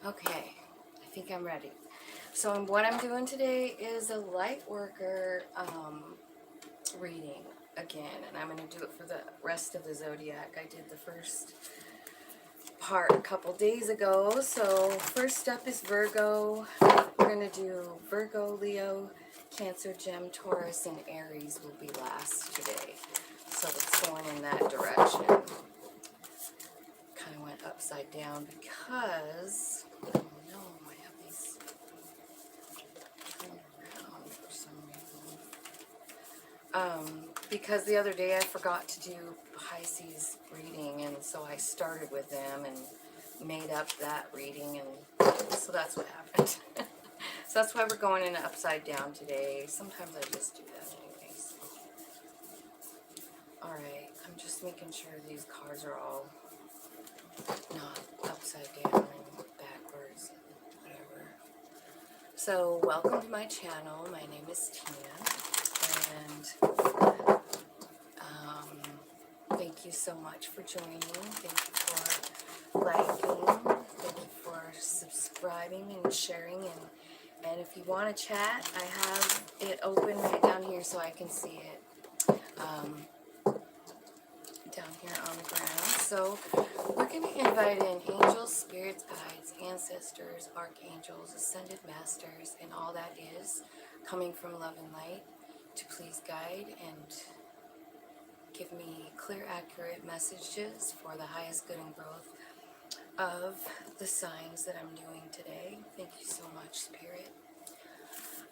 Okay, I think I'm ready. So what I'm doing today is a Lightworker reading again, and I'm going to do it for the rest of the zodiac. I did the first part a couple days ago. So first up is Virgo. We're going to do Virgo, Leo, Cancer, Gem, Taurus, and Aries will be last today. So it's going in that direction. Kind of went upside down because, oh no, I have these turned around for some reason. Because the other day I forgot to do Pisces reading, and so I started with them and made up that reading, and so that's what happened. So that's why we're going in upside down today. Sometimes I just do that anyways. Alright, I'm just making sure these cards are all not upside down and backwards and whatever. So welcome to my channel. My name is Tina, and thank you so much for joining. Thank you for liking. Thank you for subscribing and sharing. And if you want to chat, I have it open right down here so I can see it. Down here on the ground. So we're going to invite in angels, spirits, guides, ancestors, archangels, ascended masters, and all that is coming from love and light to please guide and give me clear, accurate messages for the highest good and growth of the signs that I'm doing today. Thank you so much, Spirit.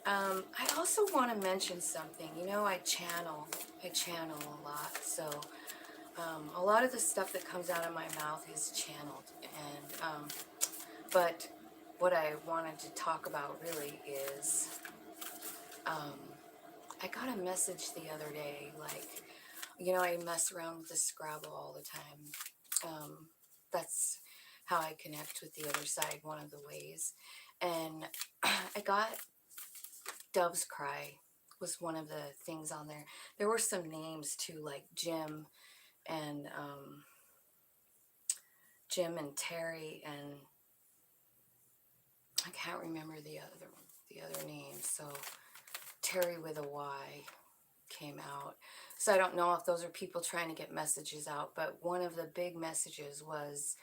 I also want to mention something. You know, I channel a lot, so a lot of the stuff that comes out of my mouth is channeled, and but what I wanted to talk about really is I got a message the other day, like, you know, I mess around with the Scrabble all the time. That's how I connect with the other side, one of the ways. And I got Dove's Cry was one of the things on there. There were some names too, like Jim and Terry, and I can't remember the other names. So Terry with a Y came out. So I don't know if those are people trying to get messages out, but one of the big messages was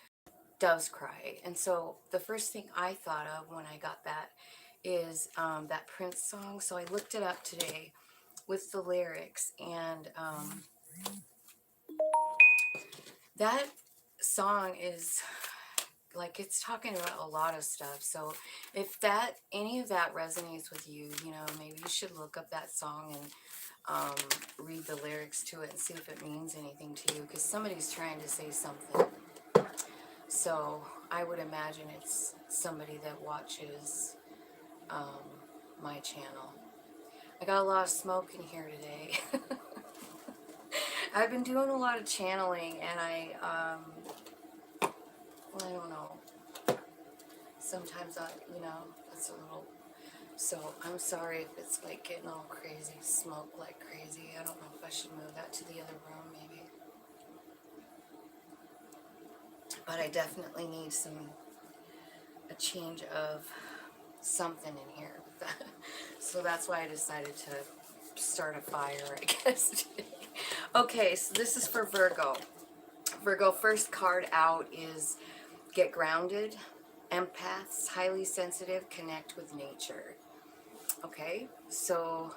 Dove's Cry. And so the first thing I thought of when I got that is that Prince song. So I looked it up today with the lyrics, and that song is like, it's talking about a lot of stuff. So if any of that resonates with you, you know, maybe you should look up that song and read the lyrics to it and see if it means anything to you, because somebody's trying to say something. So I would imagine it's somebody that watches my channel. I got a lot of smoke in here today. I've been doing a lot of channeling, and I don't know. Sometimes you know, it's a little. So I'm sorry if it's like getting all crazy, smoke like crazy. I don't know if I should move that to the other room, maybe. But I definitely need a change of something in here. So that's why I decided to start a fire, I guess. Okay, so this is for Virgo. Virgo, first card out is Get Grounded. Empaths, highly sensitive, connect with nature. Okay, so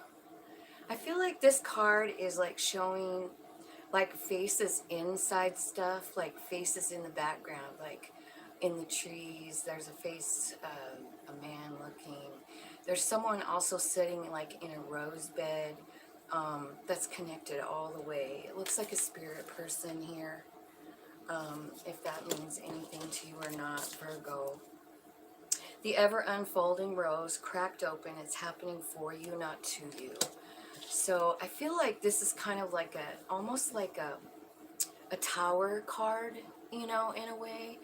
I feel like this card is like showing like faces inside stuff, like faces in the background, like in the trees. There's a face, a man looking. There's someone also sitting like in a rose bed that's connected all the way. It looks like a spirit person here. If that means anything to you or not, Virgo. The ever unfolding rose cracked open. It's happening for you, not to you. So I feel like this is kind of like almost like a tower card, you know, in a way.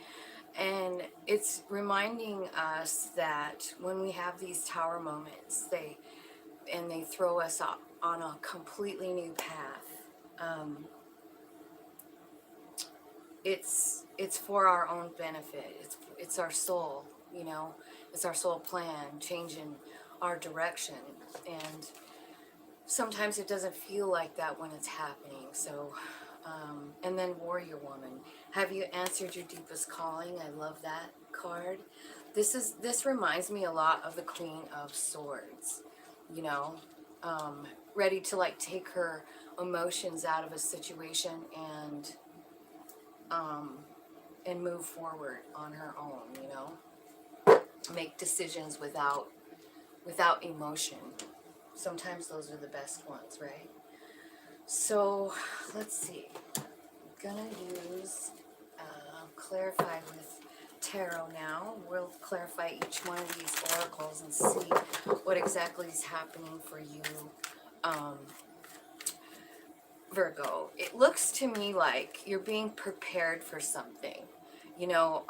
And it's reminding us that when we have these tower moments, they throw us up on a completely new path. It's for our own benefit. It's our soul. you know, it's our soul plan, changing our direction. And sometimes it doesn't feel like that when it's happening. So, and then Warrior Woman. Have you answered your deepest calling? I love that card. This reminds me a lot of the Queen of Swords, you know, ready to like take her emotions out of a situation and move forward on her own, you know, make decisions without emotion. Sometimes those are the best ones, right? So let's see. I'm gonna use clarify with tarot now. We'll clarify each one of these oracles and see what exactly is happening for you, Virgo. It looks to me like you're being prepared for something. You know,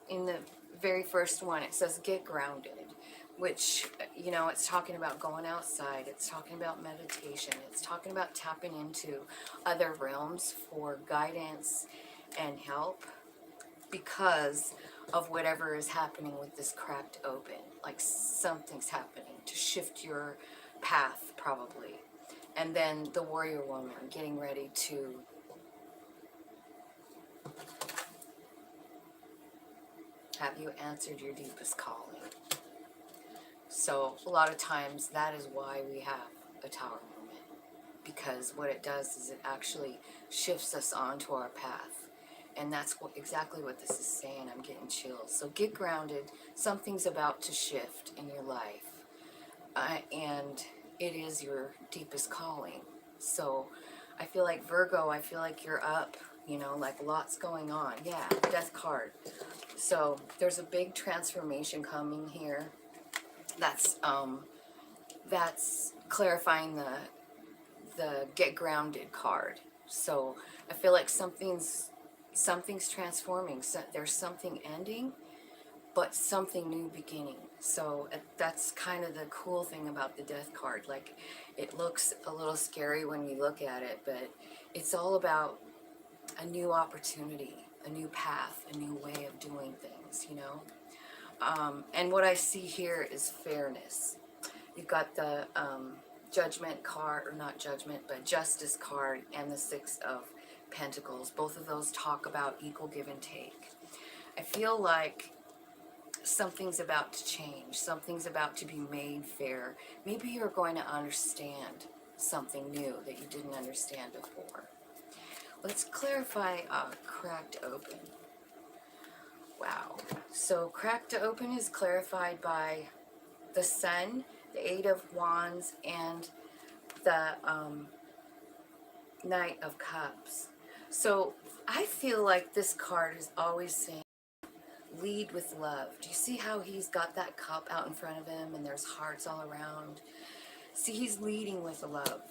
in the very first one, it says get grounded, which, you know, it's talking about going outside. It's talking about meditation. It's talking about tapping into other realms for guidance and help because of whatever is happening with this cracked open. Like something's happening to shift your path, probably. And then the Warrior Woman getting ready to have you answered your deepest calling. So a lot of times that is why we have a Tower moment, because what it does is it actually shifts us onto our path. And that's exactly what this is saying. I'm getting chills. So get grounded. Something's about to shift in your life. And it is your deepest calling. So I feel like Virgo, I feel like you're up, you know, like lots going on. Yeah, Death card. So there's a big transformation coming here. That's clarifying the get grounded card. So I feel like something's transforming. So there's something ending, but something new beginning. So that's kind of the cool thing about the Death card. Like, it looks a little scary when you look at it, but it's all about a new opportunity, a new path, a new way of doing things, you know. And what I see here is fairness. You've got the Judgment card, or not Judgment, but Justice card, and the Six of Pentacles. Both of those talk about equal give and take. I feel like something's about to change. Something's about to be made fair. Maybe you're going to understand something new that you didn't understand before. Let's clarify cracked open. Wow. So cracked open is clarified by the Sun, the Eight of Wands, and the Knight of Cups. So I feel like this card is always saying, lead with love. Do you see how he's got that cup out in front of him and there's hearts all around? See, he's leading with love.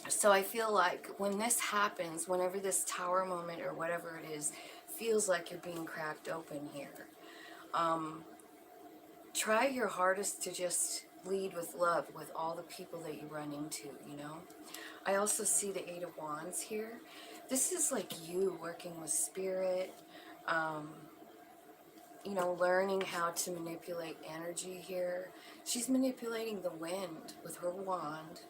So I feel like when this happens, whenever this Tower moment or whatever it is, feels like you're being cracked open here, try your hardest to just lead with love with all the people that you run into, you know. I also see the Eight of Wands here. This is like you working with spirit, you know, learning how to manipulate energy here. She's manipulating the wind with her wand.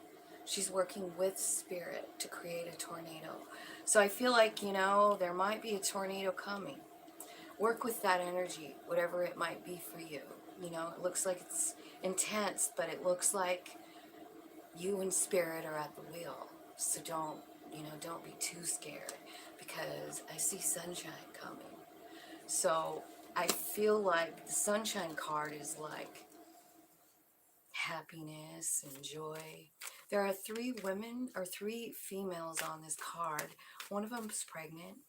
She's working with spirit to create a tornado. So I feel like, you know, there might be a tornado coming. Work with that energy, whatever it might be for you. You know, it looks like it's intense, but it looks like you and spirit are at the wheel. So don't, you know, don't be too scared, because I see sunshine coming. So I feel like the sunshine card is like happiness and joy. There are three women or three females on this card. One of them's pregnant.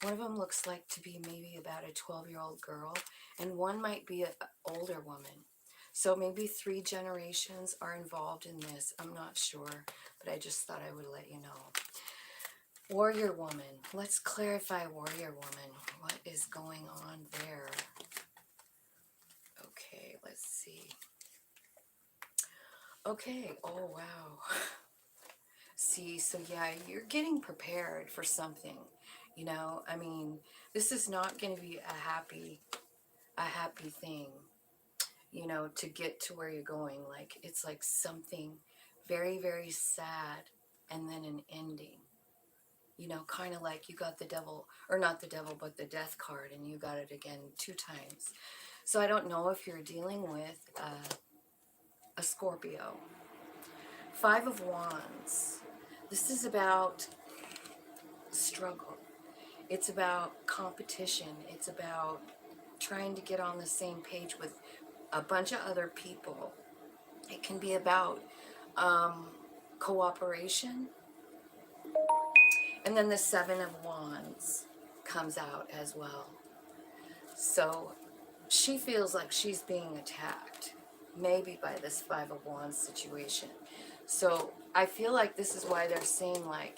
One of them looks like to be maybe about a 12-year-old girl, and one might be an older woman. So maybe 3 generations are involved in this. I'm not sure, but I just thought I would let you know. Warrior Woman. Let's clarify Warrior Woman. What is going on there? Okay, let's see. Okay, oh wow. See, so yeah, you're getting prepared for something, you know. I mean, this is not going to be a happy a happy thing, you know, to get to where you're going. Like, it's like something very, very sad and then an ending. You know, kind of like you got the devil, or not the devil, but the death card, and you got it again 2 times. So I don't know if you're dealing with a Scorpio. 5 of Wands. This is about struggle. It's about competition. It's about trying to get on the same page with a bunch of other people. It can be about cooperation. And then the 7 of Wands comes out as well. So she feels like she's being attacked, maybe by this 5 of Wands situation. So I feel like this is why they're saying, like,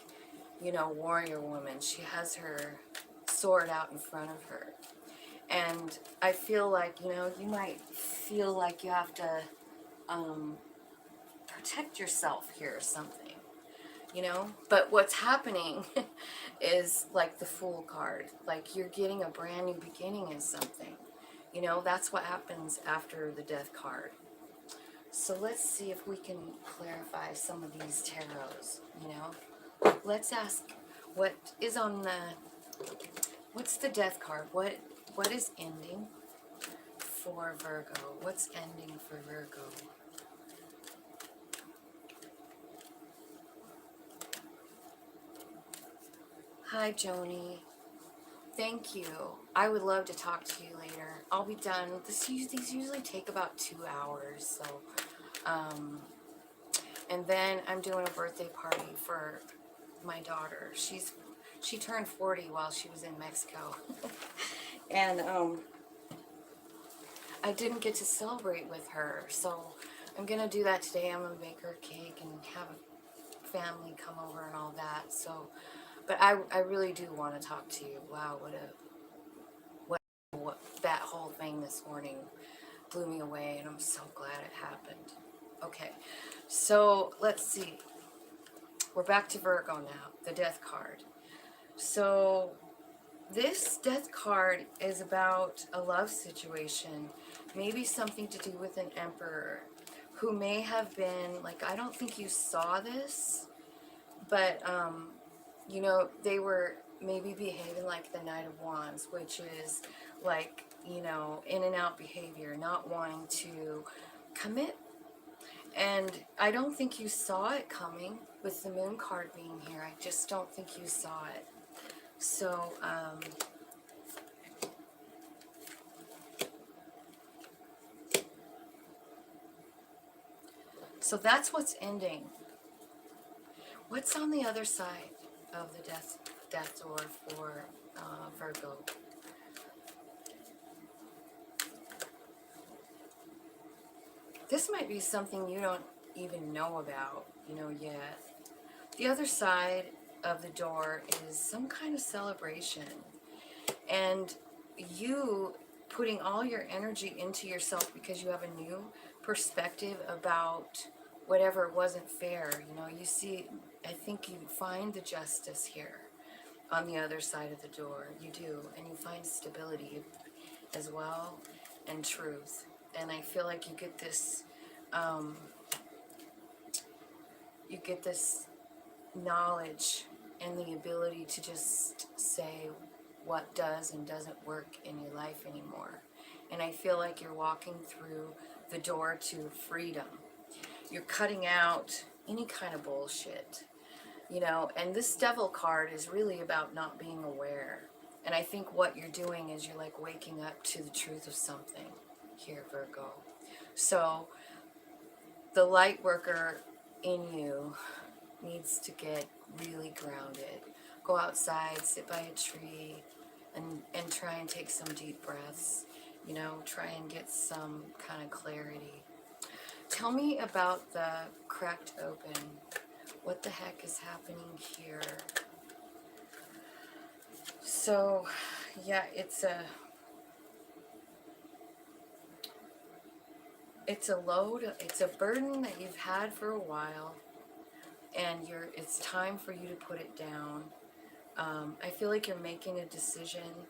you know, warrior woman. She has her sword out in front of her. And I feel like, you know, you might feel like you have to protect yourself here or something, you know? But what's happening is like the Fool card. Like, you're getting a brand new beginning in something. You know, that's what happens after the Death card. So let's see if we can clarify some of these tarots, you know? Let's ask, what is on the, what's the Death card? What is ending for Virgo? What's ending for Virgo? Hi, Joni. Thank you. I would love to talk to you later. I'll be done. These usually take about 2 hours. So, and then I'm doing a birthday party for my daughter. She turned 40 while she was in Mexico. And I didn't get to celebrate with her. So I'm going to do that today. I'm going to bake her a cake and have family come over and all that. So, but I really do want to talk to you. Wow, what that whole thing this morning blew me away, and I'm so glad it happened. Okay, so let's see. We're back to Virgo now, the Death card. So this Death card is about a love situation, maybe something to do with an emperor who may have been, like, I don't think you saw this, but you know, they were maybe behaving like the Knight of Wands, which is like, you know, in and out behavior, not wanting to commit. And I don't think you saw it coming with the Moon card being here. I just don't think you saw it. So, so that's what's ending. What's on the other side of the death door for Virgo? This might be something you don't even know about, you know, yet. The other side of the door is some kind of celebration. And you putting all your energy into yourself because you have a new perspective about whatever wasn't fair. You know, you see, I think you find the justice here on the other side of the door. You do. And you find stability as well, and truth. And I feel like you get this knowledge and the ability to just say what does and doesn't work in your life anymore. And I feel like you're walking through the door to freedom. You're cutting out any kind of bullshit, you know, and this Devil card is really about not being aware. And I think what you're doing is you're like waking up to the truth of something here, Virgo. So the light worker in you needs to get really grounded. Go outside, sit by a tree, and try and take some deep breaths. You know, try and get some kind of clarity. Tell me about the cracked open. What the heck is happening here? So, yeah, it's a load, it's a burden that you've had for a while, and it's time for you to put it down. I feel like you're making a decision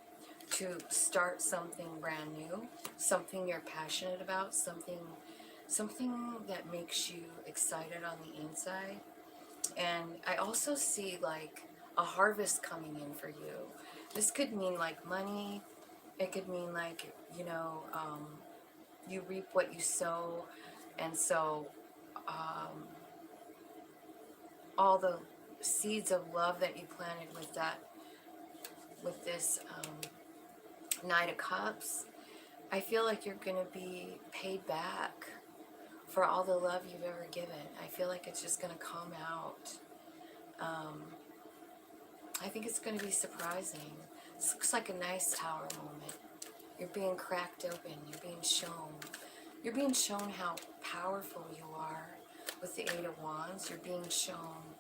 to start something brand new, something you're passionate about, something that makes you excited on the inside. And I also see like a harvest coming in for you. This could mean like money. It could mean like, you reap what you sow. And so all the seeds of love that you planted with this Knight of Cups, I feel like you're going to be paid back for all the love you've ever given. I feel like it's just going to come out. I think it's going to be surprising. This looks like a nice tower moment. You're being cracked open. You're being shown. You're being shown how powerful you are with the Eight of Wands. You're being shown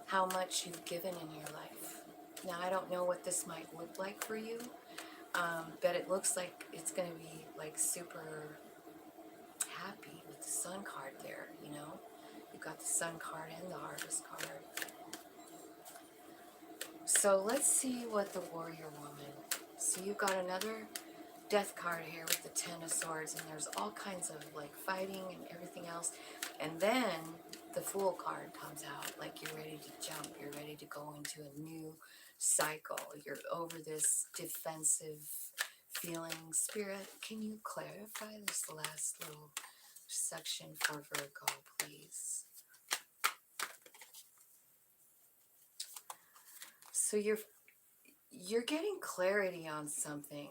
how much you've given in your life. Now, I don't know what this might look like for you, but it looks like it's going to be like super happy with the Sun card there, you know? You've got the Sun card and the Harvest card. So let's see what the Warrior Woman. So you've got another Death card here with the Ten of Swords, and there's all kinds of like fighting and everything else. And then the Fool card comes out, like you're ready to jump, you're ready to go into a new cycle. You're over this defensive feeling. Spirit, can you clarify this last little section for Virgo, please? So you're getting clarity on something.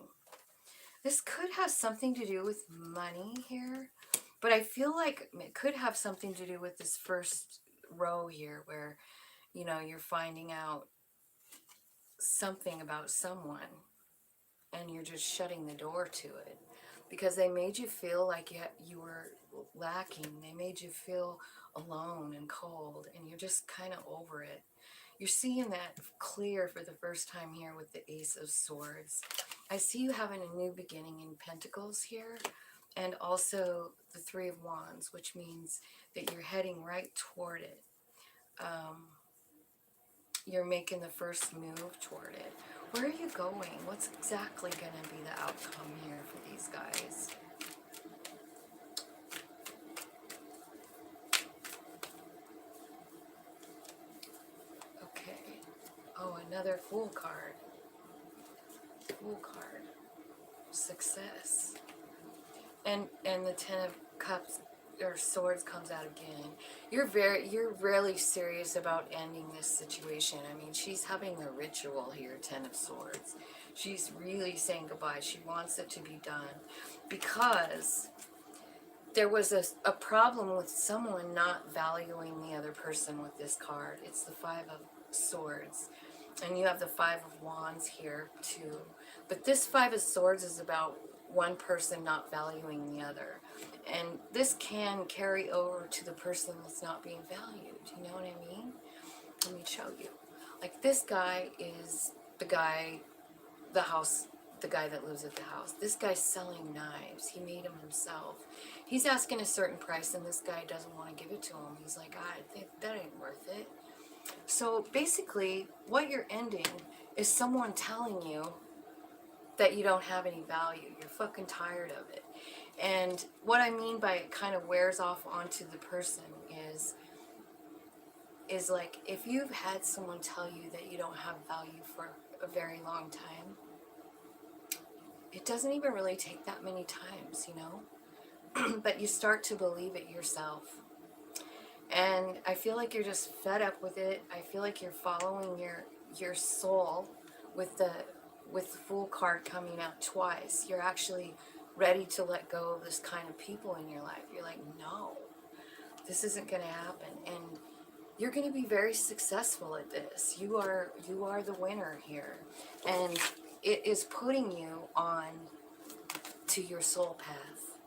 This could have something to do with money here, but I feel like it could have something to do with this first row here where, you're finding out something about someone and you're just shutting the door to it because they made you feel like you were lacking. They made you feel alone and cold, and you're just kind of over it. You're seeing that clear for the first time here with the Ace of Swords. I see you having a new beginning in Pentacles here, and also the Three of Wands, which means that you're heading right toward it. You're making the first move toward it. Where are you going? What's exactly going to be the outcome here for these guys? Okay. Oh, another Fool card. Fool card. Success. And the Ten of Cups or Swords comes out again. You're really serious about ending this situation. I mean, she's having a ritual here, Ten of Swords. She's really saying goodbye. She wants it to be done because there was a problem with someone not valuing the other person with this card. It's the Five of Swords. And you have the Five of Wands here too. But this Five of Swords is about one person not valuing the other. And this can carry over to the person that's not being valued. You know what I mean? Let me show you. Like this guy is the guy that lives at the house. This guy's selling knives. He made them himself. He's asking a certain price and this guy doesn't want to give it to him. He's like, I think that ain't worth it. So basically, what you're ending is someone telling you that you don't have any value. You're fucking tired of it. And what I mean by it kind of wears off onto the person is like if you've had someone tell you that you don't have value for a very long time, it doesn't even really take that many times, but you start to believe it yourself. And I feel like you're just fed up with it. I feel like you're following your soul with the Fool card coming out twice. You're actually ready to let go of this kind of people in your life. You're like, no, this isn't going to happen. And you're going to be very successful at this. You are the winner here. And it is putting you on to your soul path.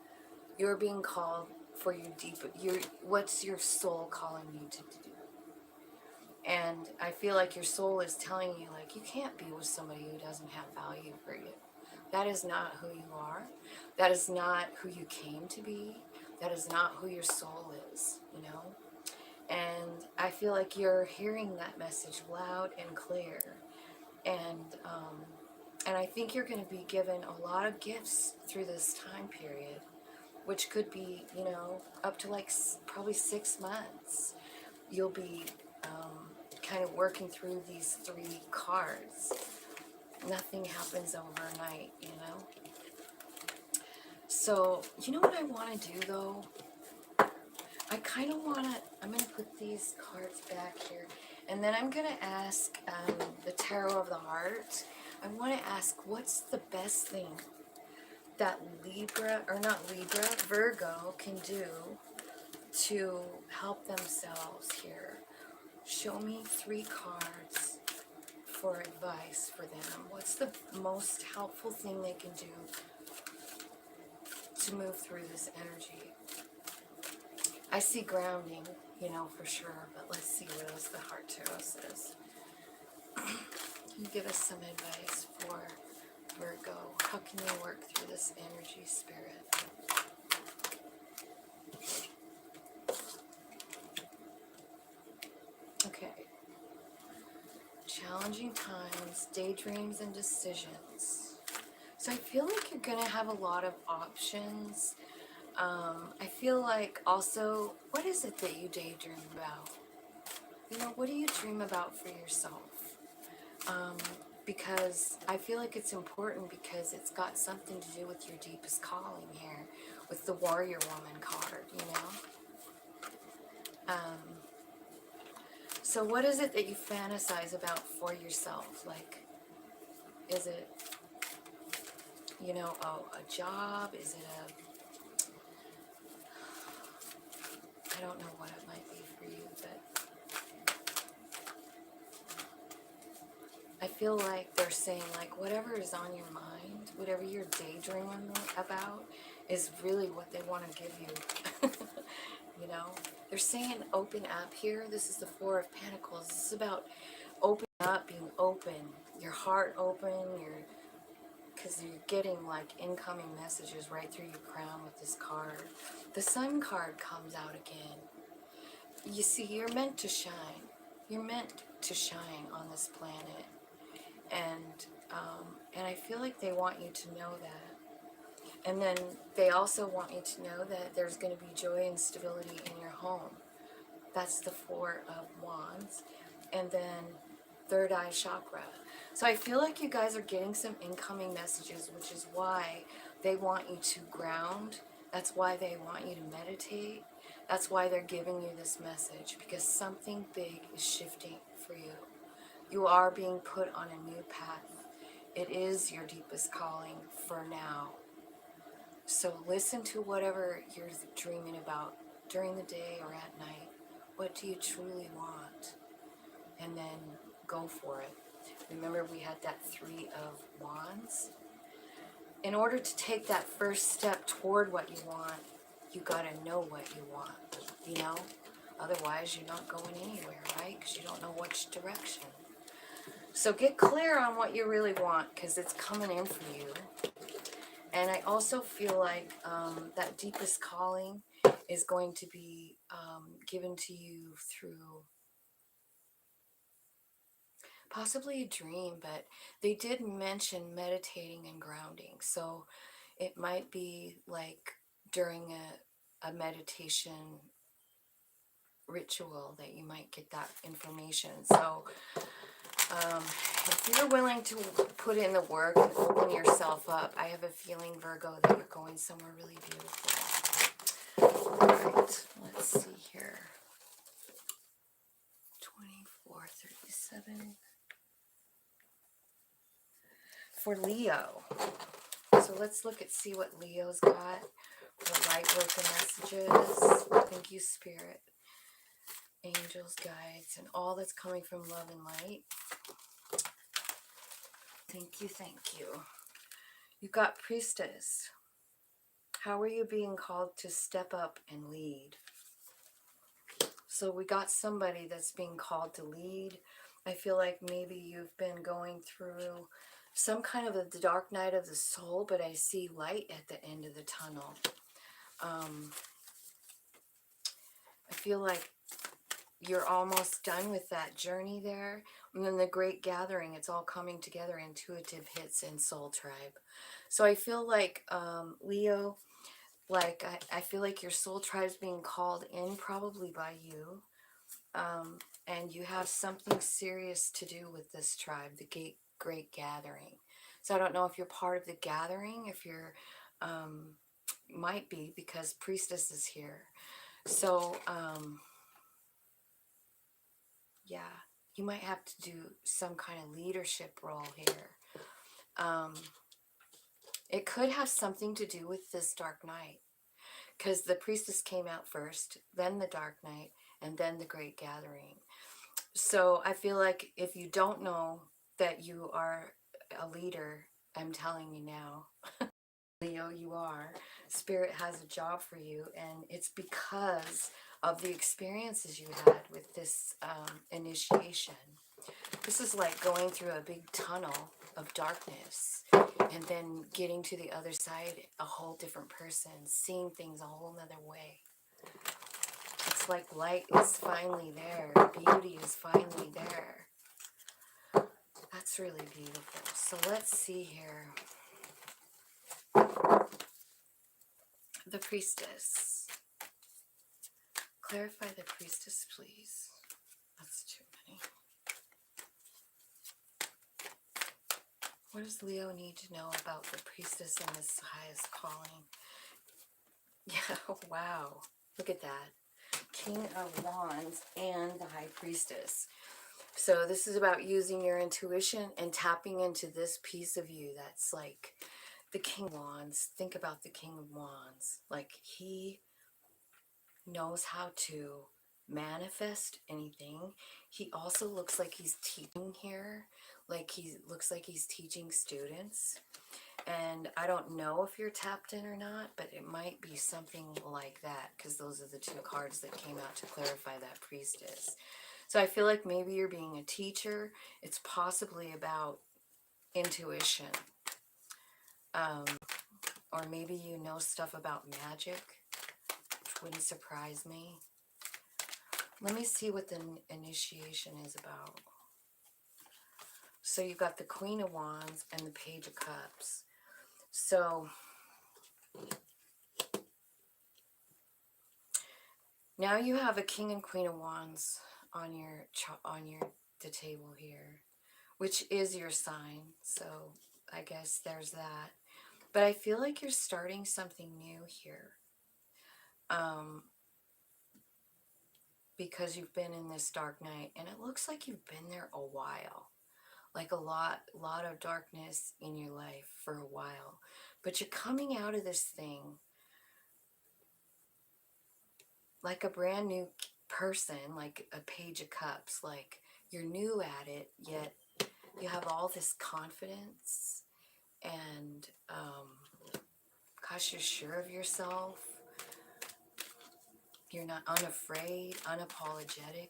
You're being called for your what's your soul calling you to do? And I feel like your soul is telling you, like, you can't be with somebody who doesn't have value for you. That is not who you are. That is not who you came to be. That is not who your soul is, And I feel like you're hearing that message loud and clear. And And I think you're going to be given a lot of gifts through this time period, which could be, you know, up to like probably 6 months. You'll be kind of working through these 3 cards. Nothing happens overnight, you know. So, you know what I want to do though? I kind of want to, I'm going to put these cards back here, and then I'm going to ask the Tarot of the Heart. I want to ask, what's the best thing that Libra, or not Libra, Virgo can do to help themselves here? Show me 3 cards for advice for them. What's the most helpful thing they can do to move through this energy? I see grounding, you know, for sure, but let's see what else the Heart Tarot says. Can you give us some advice for Virgo? How can you work through this energy, Spirit? Okay. Challenging times, daydreams, and decisions. So I feel like you're going to have a lot of options. I feel like also, what is it that you daydream about? You know, what do you dream about for yourself? Because I feel like it's important, because it's got something to do with your deepest calling here, with the Warrior Woman card, you know? So what is it that you fantasize about for yourself? Like, is it, you know, a job? Is it I don't know what it might be for you, but I feel like they're saying, like, whatever is on your mind, whatever you're daydreaming about, is really what they want to give you. You know, they're saying open up here. This is the 4 of Pentacles. This is about opening up, being open, your heart open, because you're getting like incoming messages right through your crown with this card. The Sun card comes out again. You see, you're meant to shine. You're meant to shine on this planet. And I feel like they want you to know that. And then they also want you to know that there's going to be joy and stability in your home. That's the 4 of Wands. And then third eye chakra. So I feel like you guys are getting some incoming messages, which is why they want you to ground. That's why they want you to meditate. That's why they're giving you this message, because something big is shifting for you. You are being put on a new path. It is your deepest calling for now. So listen to whatever you're dreaming about during the day or at night. What do you truly want? And then go for it. Remember, we had that 3 of Wands. In order to take that first step toward what you want, you gotta know what you want, you know? Otherwise, you're not going anywhere, right? Because you don't know which direction. So get clear on what you really want, because it's coming in for you. And I also feel like that deepest calling is going to be given to you through possibly a dream, but they did mention meditating and grounding. So it might be like during a meditation ritual that you might get that information. So if you're willing to put in the work and open yourself up, I have a feeling, Virgo, that you're going somewhere really beautiful. All right, let's see here. 2437. For Leo. So let's look at, see what Leo's got for light work and messages. Thank you, Spirit, angels, guides, and all that's coming from love and light. Thank you, thank you. You got Priestess. How are you being called to step up and lead? So we got somebody that's being called to lead. I feel like maybe you've been going through some kind of the dark night of the soul, but I see light at the end of the tunnel. I feel like you're almost done with that journey there. And then the great gathering, it's all coming together, intuitive hits and soul tribe. So I feel like, Leo, like I feel like your soul tribe's being called in probably by you. And you have something serious to do with this tribe, the great gathering. So I don't know if you're part of the gathering, if you're, might be, because priestess is here. So, yeah, you might have to do some kind of leadership role here. It could have something to do with this dark night, because the priestess came out first, then the dark night, and then the great gathering. So I feel like if you don't know that you are a leader, I'm telling you now, Leo, you are. Spirit has a job for you, and it's because of the experiences you had with this initiation. This is like going through a big tunnel of darkness and then getting to the other side a whole different person, seeing things a whole nother way. It's like light is finally there. Beauty is finally there. That's really beautiful. So let's see here. The priestess. Clarify the priestess, please. That's too many. What does Leo need to know about the priestess and this highest calling? Yeah, wow. Look at that. King of Wands and the High Priestess. So this is about using your intuition and tapping into this piece of you that's like the King of Wands. Think about the King of Wands. Like he knows how to manifest anything. He also looks like he's teaching here. Like he looks like he's teaching students. And I don't know if you're tapped in or not, but it might be something like that, because those are the two cards that came out to clarify that priestess. So I feel like maybe you're being a teacher. It's possibly about intuition. Or maybe you know stuff about magic, which wouldn't surprise me. Let me see what the initiation is about. So you've got the Queen of Wands and the Page of Cups. So now you have a King and Queen of Wands on the table here, which is your sign. So I guess there's that. But I feel like you're starting something new here. Because you've been in this dark night, and it looks like you've been there a while. Like a lot of darkness in your life for a while. But you're coming out of this thing like a brand new person, like a Page of Cups. Like you're new at it, yet you have all this confidence, and gosh, you're sure of yourself. You're not unafraid, unapologetic.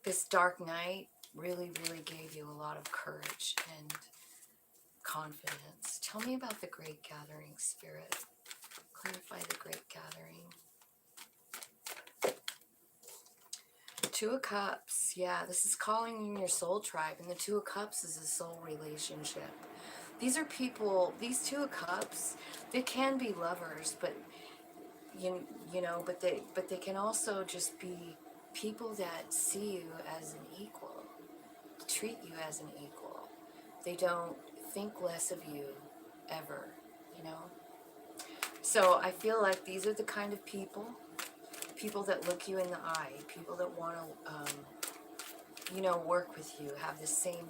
This dark night really gave you a lot of courage and confidence. Tell me about the Great Gathering, Spirit. Clarify the Great Gathering. Two of Cups. Yeah, this is calling in your soul tribe, and the Two of Cups is a soul relationship. These are people, these Two of Cups, they can be lovers, but you know, but they can also just be people that see you as an equal, treat you as an equal. They don't think less of you ever, you know. So I feel like these are the kind of people that look you in the eye, people that want to, you know, work with you, have the same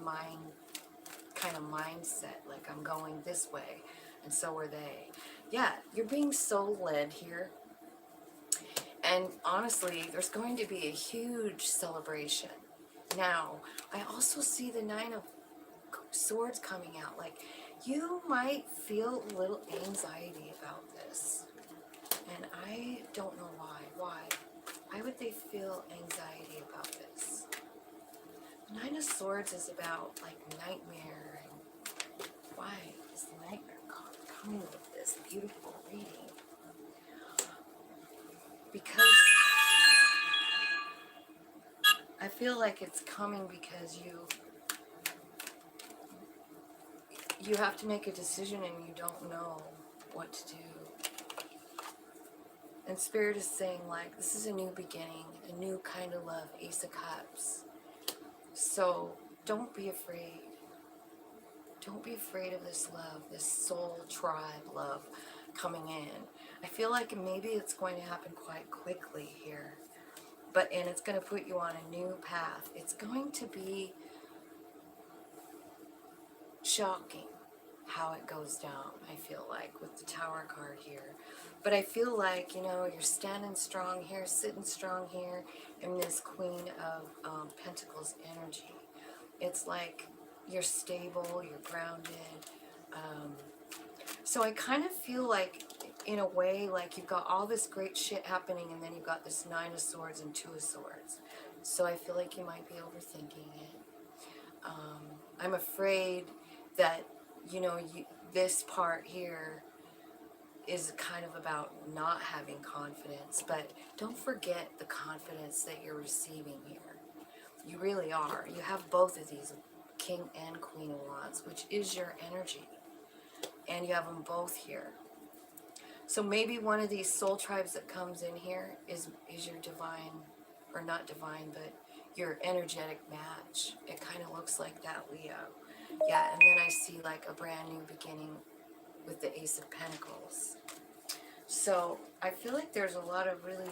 kind of mindset, like I'm going this way, and so are they. Yeah, you're being soul-led here. And honestly, there's going to be a huge celebration. Now, I also see the Nine of Swords coming out. Like, you might feel a little anxiety about this. And I don't know why. Why would they feel anxiety about this? The Nine of Swords is about, like, nightmare. And why is the nightmare card coming with this beautiful reading? Because I feel like it's coming because you have to make a decision and you don't know what to do. And Spirit is saying, like, this is a new beginning, a new kind of love, Ace of Cups. So don't be afraid. Don't be afraid of this love, this soul tribe love coming in. I feel like maybe it's going to happen quite quickly here. And it's going to put you on a new path. It's going to be shocking how it goes down, I feel like, with the Tower card here. But I feel like, you know, you're standing strong here, sitting strong here in this Queen of Pentacles energy. It's like you're stable, you're grounded. So I kind of feel like, in a way, like you've got all this great shit happening and then you've got this Nine of Swords and Two of Swords. So I feel like you might be overthinking it. I'm afraid that, you know, this part here is kind of about not having confidence, but don't forget the confidence that you're receiving here. You really are. You have both of these, King and Queen of Wands, which is your energy. And you have them both here. So maybe one of these soul tribes that comes in here is your divine, or not divine, but your energetic match. It kind of looks like that, Leo. Yeah, and then I see like a brand new beginning with the Ace of Pentacles. So I feel like there's a lot of really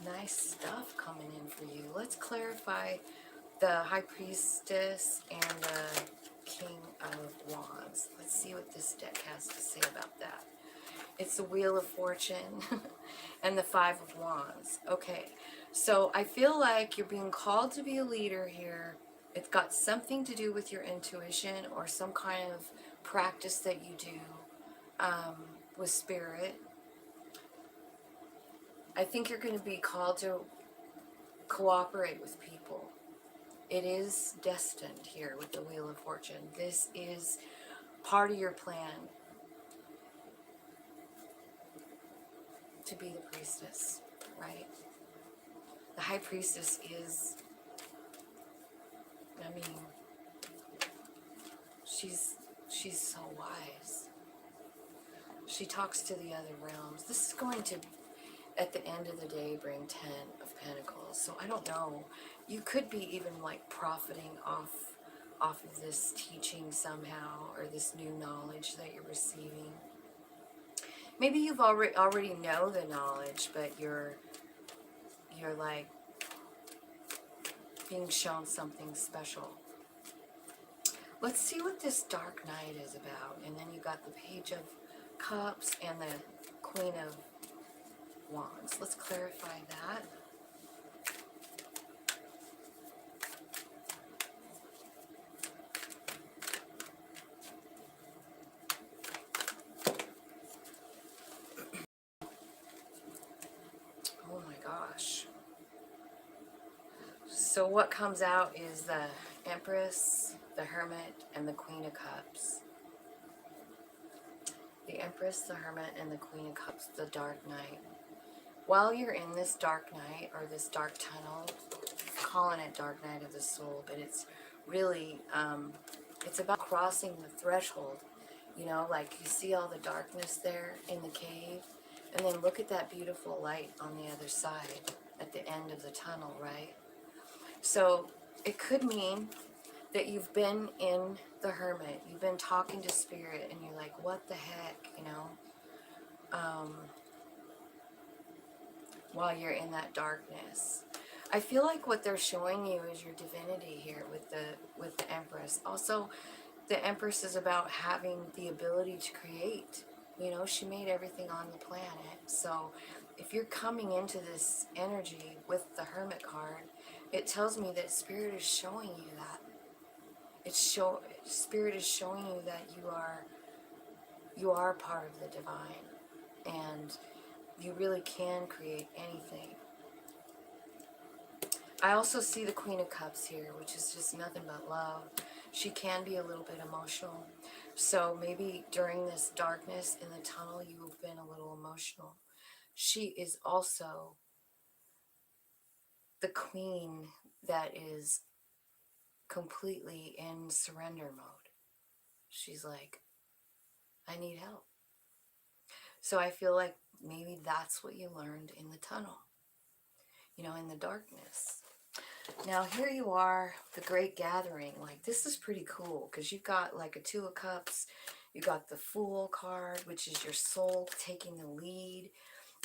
nice stuff coming in for you. Let's clarify the High Priestess and the King of Wands. Let's see what this deck has to say about that. It's the Wheel of Fortune and the Five of Wands. Okay, so I feel like you're being called to be a leader here. It's got something to do with your intuition or some kind of practice that you do with Spirit. I think you're going to be called to cooperate with people. It is destined here with the Wheel of Fortune. This is part of your plan to be the priestess, right? The High Priestess is, I mean, she's so wise. She talks to the other realms. This is going to, at the end of the day, bring 10 of Pentacles. So I don't know. You could be even like profiting off of this teaching somehow, or this new knowledge that you're receiving. Maybe you've already know the knowledge, but you're like being shown something special. Let's see what this Dark Knight is about. And then you got the Page of Cups and the Queen of Wands. Let's clarify that. Oh my gosh. So what comes out is the Empress, the Hermit, and the Queen of Cups. The Empress, the Hermit, and the Queen of Cups, the Dark Knight. While you're in this dark night, or this dark tunnel, calling it Dark Night of the Soul, but it's really, it's about crossing the threshold. You know, like you see all the darkness there in the cave, and then look at that beautiful light on the other side at the end of the tunnel, right? So it could mean that you've been in the Hermit, you've been talking to Spirit, and you're like, what the heck, you know? While you're in that darkness. I feel like what they're showing you is your divinity here with the Empress. Also, the Empress is about having the ability to create. You know, she made everything on the planet. So if you're coming into this energy with the Hermit card, it tells me that Spirit is showing you that. Spirit is showing you that you are part of the divine, and you really can create anything. I also see the Queen of Cups here, which is just nothing but love. She can be a little bit emotional. So maybe during this darkness in the tunnel, you've been a little emotional. She is also the queen that is completely in surrender mode. She's like, I need help. So I feel like maybe that's what you learned in the tunnel, you know, in the darkness. Now here you are, the Great Gathering. Like, this is pretty cool because you've got like a Two of Cups. You got the Fool card, which is your soul taking the lead.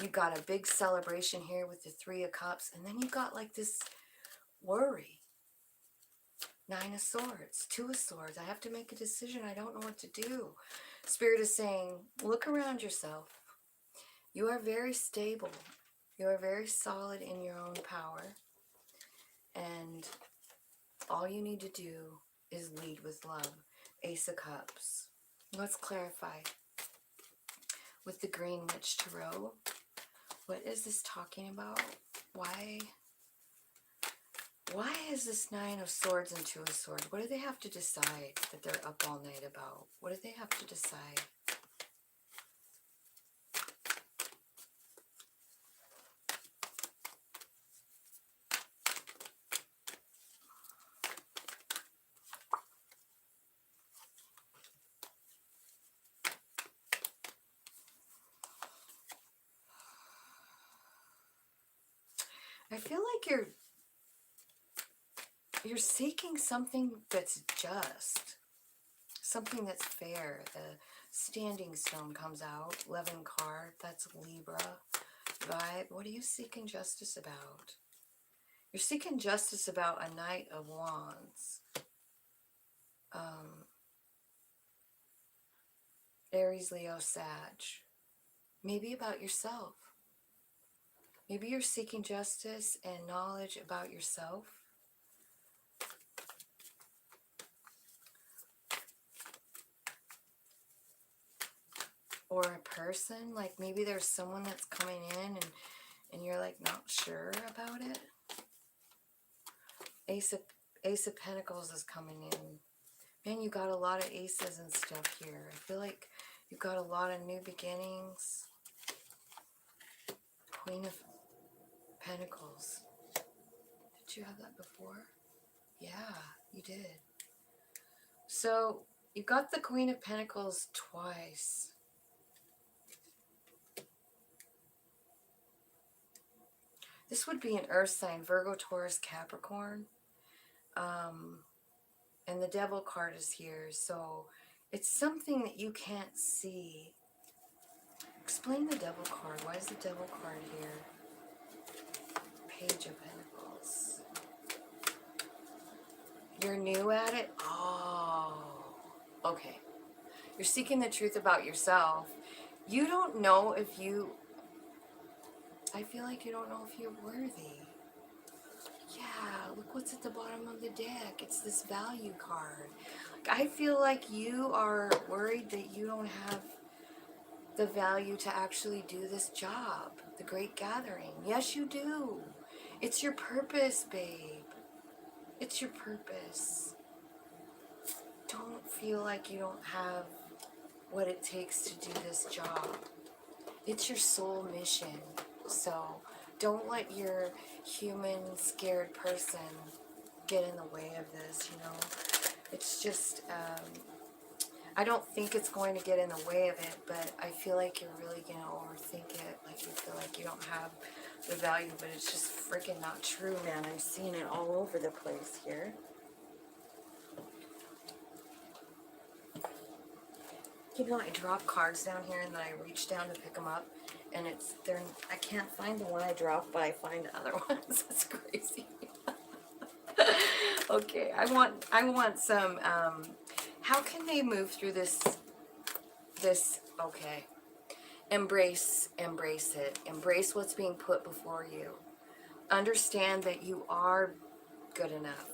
You've got a big celebration here with the Three of Cups. And then you've got like this worry. Nine of Swords, Two of Swords. I have to make a decision. I don't know what to do. Spirit is saying, look around yourself. You are very stable. You are very solid in your own power. And all you need to do is lead with love. Ace of Cups. Let's clarify. With the Green Witch Tarot, what is this talking about? Why is this Nine of Swords and Two of Swords? What do they have to decide that they're up all night about? What do they have to decide? I feel like you're seeking something that's just, something that's fair. The Standing Stone comes out, 11 card, that's Libra vibe. What are you seeking justice about? You're seeking justice about a Knight of Wands. Aries, Leo, Sag. Maybe about yourself. Maybe you're seeking justice and knowledge about yourself. Or a person, like maybe there's someone that's coming in and you're like not sure about it. Ace of Pentacles is coming in. Man, you got a lot of aces and stuff here. I feel like you've got a lot of new beginnings. Queen of Pentacles. Did you have that before? Yeah, you did. So you got the Queen of Pentacles twice. This would be an earth sign, Virgo, Taurus, Capricorn. And the Devil card is here. So it's something that you can't see. Explain the Devil card. Why is the Devil card here? Page of Pentacles. You're new at it? Oh, okay. You're seeking the truth about yourself. You don't know if you... I feel like you don't know if you're worthy. Yeah, look what's at the bottom of the deck. It's this value card. I feel like you are worried that you don't have the value to actually do this job. The Great Gathering. Yes, you do. It's your purpose, babe. It's your purpose. Don't feel like you don't have what it takes to do this job. It's your soul mission. So don't let your human scared person get in the way of this, you know. It's just, I don't think it's going to get in the way of it, but I feel like you're really going to overthink it. Like you feel like you don't have the value, but it's just freaking not true, man. I'm seeing it all over the place here. You know, I drop cards down here and then I reach down to pick them up, and I can't find the one I dropped, but I find other ones. It's crazy. Okay, I want some, how can they move through this, okay. Embrace it. Embrace what's being put before you. Understand that you are good enough.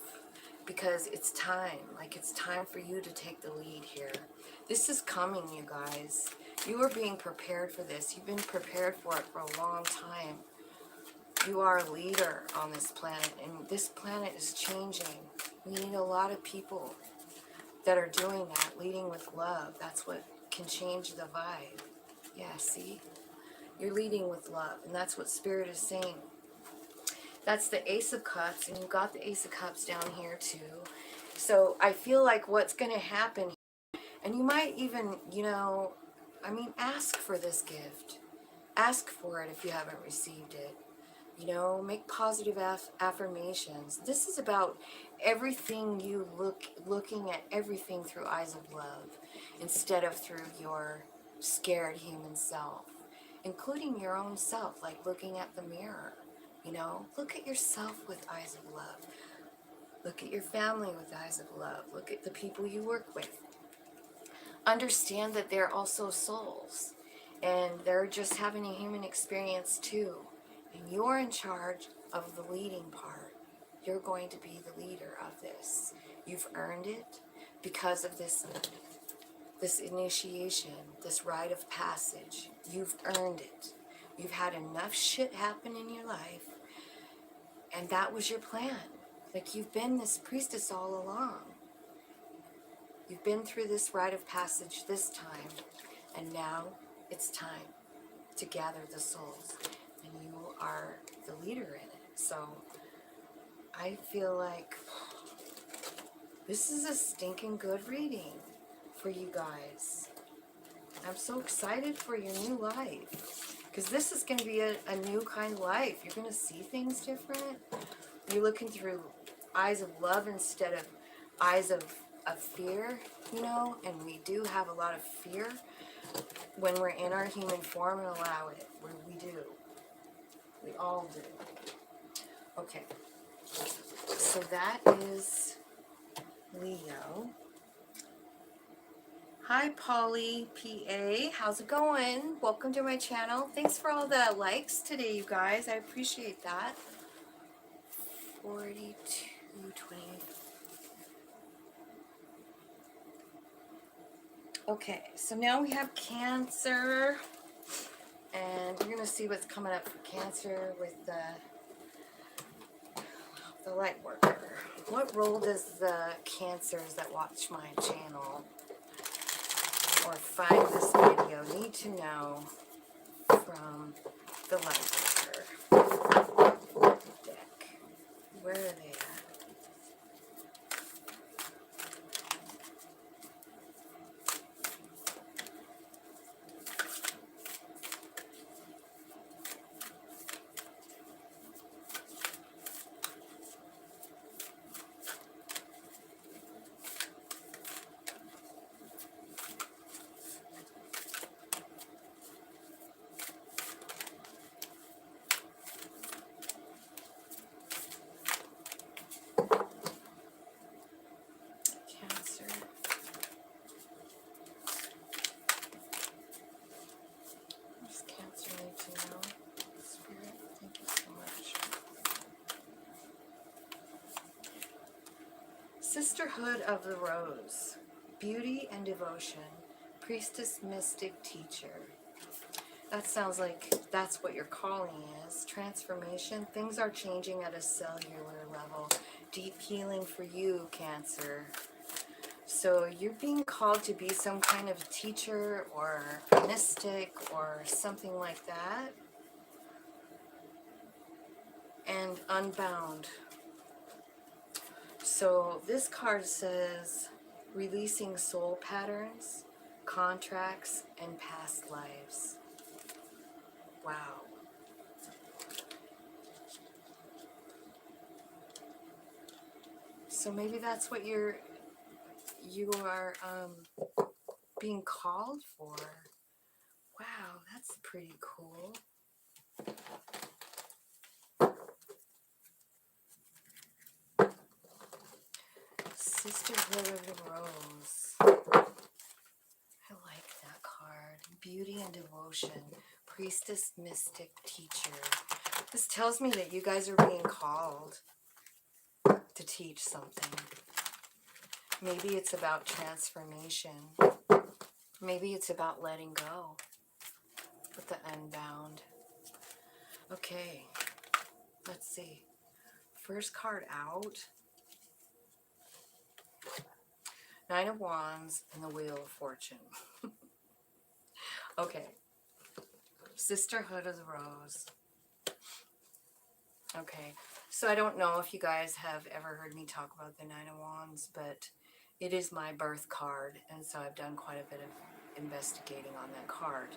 Because it's time. Like, it's time for you to take the lead here. This is coming, you guys. You are being prepared for this. You've been prepared for it for a long time. You are a leader on this planet, and this planet is changing. We need a lot of people that are doing that, leading with love. That's what can change the vibe. Yeah, see? You're leading with love, and that's what Spirit is saying. That's the Ace of Cups, and you've got the Ace of Cups down here too. So I feel like what's going to happen, and you might even, you know, I mean, ask for this gift. Ask for it if you haven't received it. You know, make positive affirmations. This is about everything you looking at everything through eyes of love instead of through your scared human self, including your own self, like looking at the mirror. You know, look at yourself with eyes of love. Look at your family with eyes of love. Look at the people you work with. Understand that they're also souls and they're just having a human experience too. And you're in charge of the leading part. You're going to be the leader of this. You've earned it because of this initiation, this rite of passage. You've earned it. You've had enough shit happen in your life, and that was your plan. Like, you've been this priestess all along. You've been through this rite of passage this time, and now it's time to gather the souls, and you are the leader in it. So I feel like this is a stinking good reading for you guys. I'm so excited for your new life, because this is going to be a new kind of life. You're going to see things different. You're looking through eyes of love instead of eyes of fear, you know, and we do have a lot of fear when we're in our human form, and allow it. We do. We all do. Okay. So that is Leo. Hi, Polly PA. How's it going? Welcome to my channel. Thanks for all the likes today, you guys. I appreciate that. 4220. Okay, so now we have Cancer. And we're going to see what's coming up for Cancer with the Lightworker. What role does the Cancers that watch my channel or find this video need to know from the Lightworker deck? Where are they at? Cancer. What does Cancer need to know? Spirit, thank you so much. Sisterhood of the Rose. Beauty and devotion. Priestess, mystic, teacher. That sounds like that's what your calling is. Transformation. Things are changing at a cellular level. Deep healing for you, Cancer. So you're being called to be some kind of teacher or mystic or something like that. And unbound. So this card says releasing soul patterns, contracts, and past lives. Wow. So maybe that's what you are being called for. Wow, that's pretty cool. Sisterhood of the Rose. I like that card. Beauty and devotion. Priestess, mystic, teacher. This tells me that you guys are being called to teach something. Maybe it's about transformation. Maybe it's about letting go with the unbound. Okay, let's see. First card out. Nine of Wands and the Wheel of Fortune. Okay. Sisterhood of the Rose. Okay, so I don't know if you guys have ever heard me talk about the Nine of Wands, but it is my birth card, and so I've done quite a bit of investigating on that card.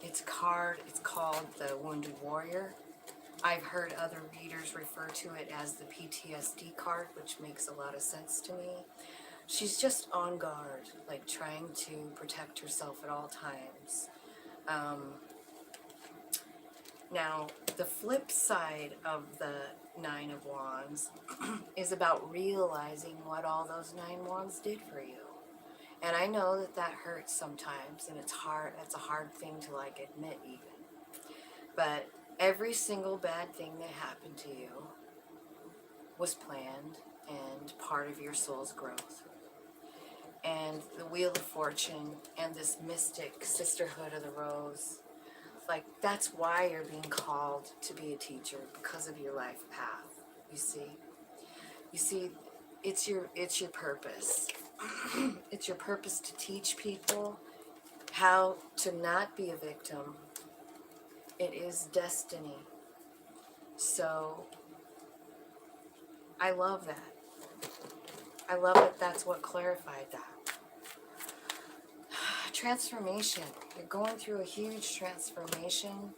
It's called the Wounded Warrior. I've heard other readers refer to it as the PTSD card, which makes a lot of sense to me. She's just on guard, like trying to protect herself at all times. Now, the flip side of the Nine of Wands is about realizing what all those Nine Wands did for you. And I know that that hurts sometimes, and it's hard. That's a hard thing to like admit even. But every single bad thing that happened to you was planned and part of your soul's growth. And the Wheel of Fortune and this mystic sisterhood of the rose, like that's why you're being called to be a teacher, because of your life path. You see, it's your purpose. It's your purpose to teach people how to not be a victim. It is destiny. So I love that. I love that that's what clarified that. Transformation. You're going through a huge transformation,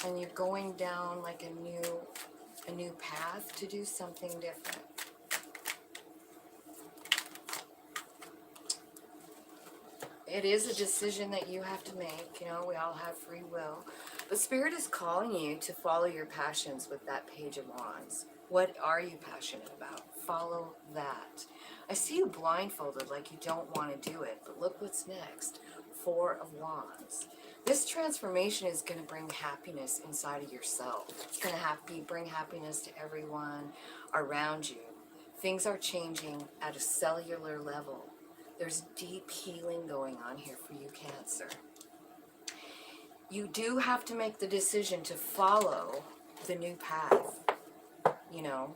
and you're going down like a new path to do something different. It is a decision that you have to make. You know, we all have free will. But Spirit is calling you to follow your passions with that Page of Wands. What are you passionate about? Follow that. I see you blindfolded like you don't want to do it, but look what's next. Four of Wands. This transformation is going to bring happiness inside of yourself. It's going to bring happiness to everyone around you. Things are changing at a cellular level. There's deep healing going on here for you, Cancer. You do have to make the decision to follow the new path. You know,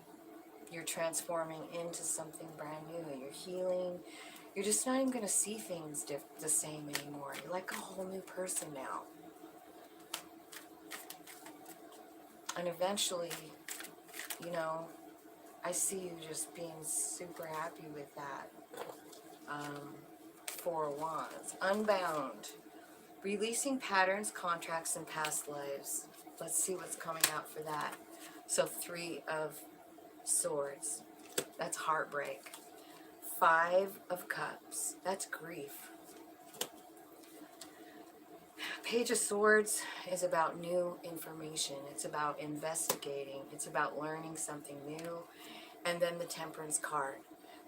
you're transforming into something brand new. You're healing. You're just not even going to see things the same anymore. You're like a whole new person now. And eventually, you know, I see you just being super happy with that. Four of Wands. Unbound. Releasing patterns, contracts, and past lives. Let's see what's coming out for that. So Three of Swords. That's heartbreak. Five of Cups. That's grief. Page of Swords is about new information. It's about investigating. It's about learning something new. And then the Temperance card.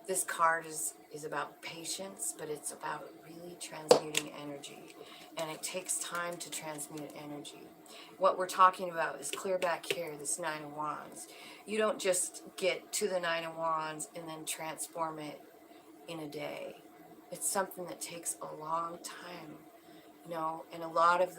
This card is about patience, but it's about really transmuting energy. And it takes time to transmute energy. What we're talking about is clear back here, this Nine of Wands. You don't just get to the Nine of Wands and then transform it in a day. It's something that takes a long time, you know, and a lot of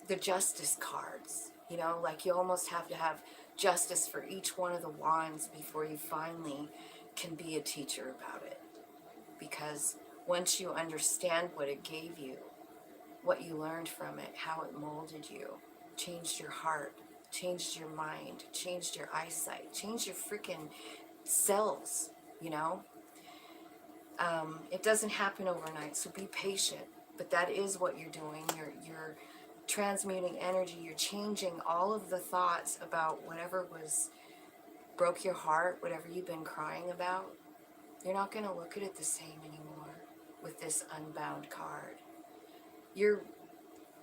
the justice cards, you know, like you almost have to have justice for each one of the wands before you finally can be a teacher about it. Because once you understand what it gave you, what you learned from it, how it molded you, changed your heart, changed your mind, changed your eyesight, changed your freaking cells, you know? It doesn't happen overnight, so be patient. But that is what you're doing. You're transmuting energy. You're changing all of the thoughts about whatever broke your heart, whatever you've been crying about. You're not going to look at it the same anymore with this Unbound card.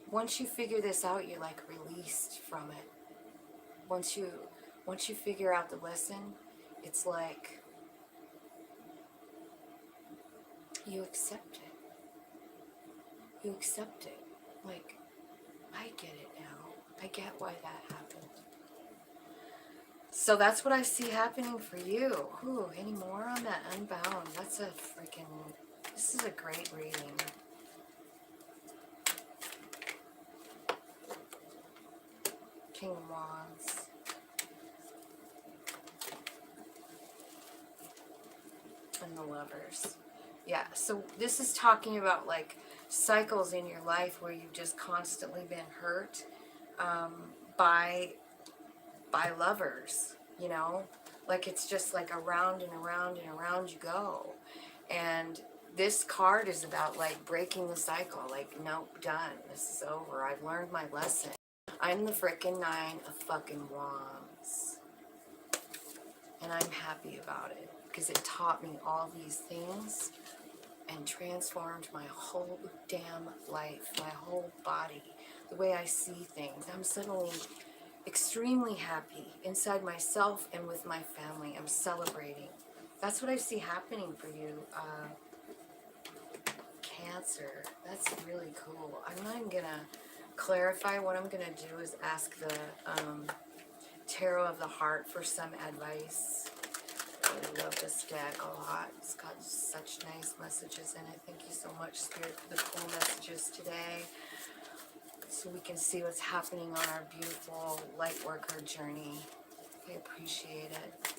Once you figure this out, you're like released from it. Once you figure out the lesson, it's like you accept it. You accept it. Like, I get it now. I get why that happened. So that's what I see happening for you. Ooh, any more on that Unbound? This is a great reading. King of Wands. And the Lovers. Yeah, so this is talking about like cycles in your life where you've just constantly been hurt um, by lovers, you know? Like it's just like around and around and around you go. And this card is about like breaking the cycle. Like, nope, done. This is over. I've learned my lesson. I'm the frickin' 9 of fucking wands. And I'm happy about it because it taught me all these things and transformed my whole damn life, my whole body, the way I see things. I'm suddenly extremely happy inside myself and with my family. I'm celebrating. That's what I see happening for you, Cancer. That's really cool. I'm not even gonna clarify. What I'm gonna do is ask the Tarot of the Heart for some advice. I love this deck a lot. It's got such nice messages in it. Thank you so much, Spirit, for the cool messages today. So we can see what's happening on our beautiful Lightworker journey. I appreciate it.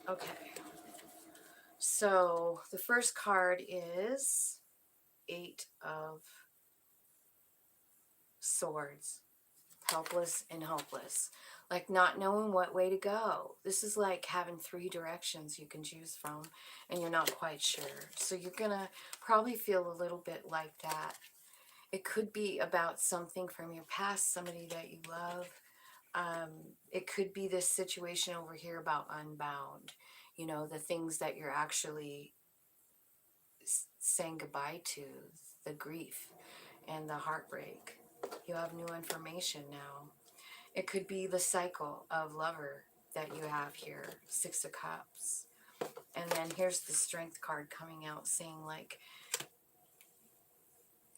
Okay. So the first card is 8 of Swords. Helpless and helpless. Like not knowing what way to go. This is like having 3 directions you can choose from and you're not quite sure. So you're gonna probably feel a little bit like that. It could be about something from your past, somebody that you love. It could be this situation over here about Unbound. You know, the things that you're actually saying goodbye to, the grief and the heartbreak. You have new information now. It could be the cycle of lover that you have here, 6 of Cups. And then here's the Strength card coming out saying like,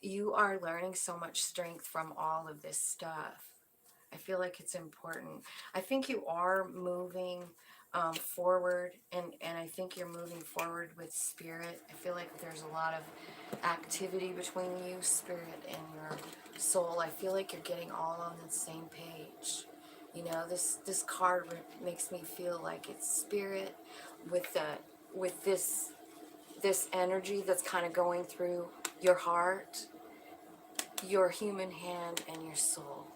you are learning so much strength from all of this stuff. I feel like it's important. I think you are moving forward, and I think you're moving forward with spirit. I feel like there's a lot of activity between you, spirit, and your soul. I feel like you're getting all on the same page. You know, this card makes me feel like it's spirit with this energy that's kind of going through your heart, your human hand, and your soul.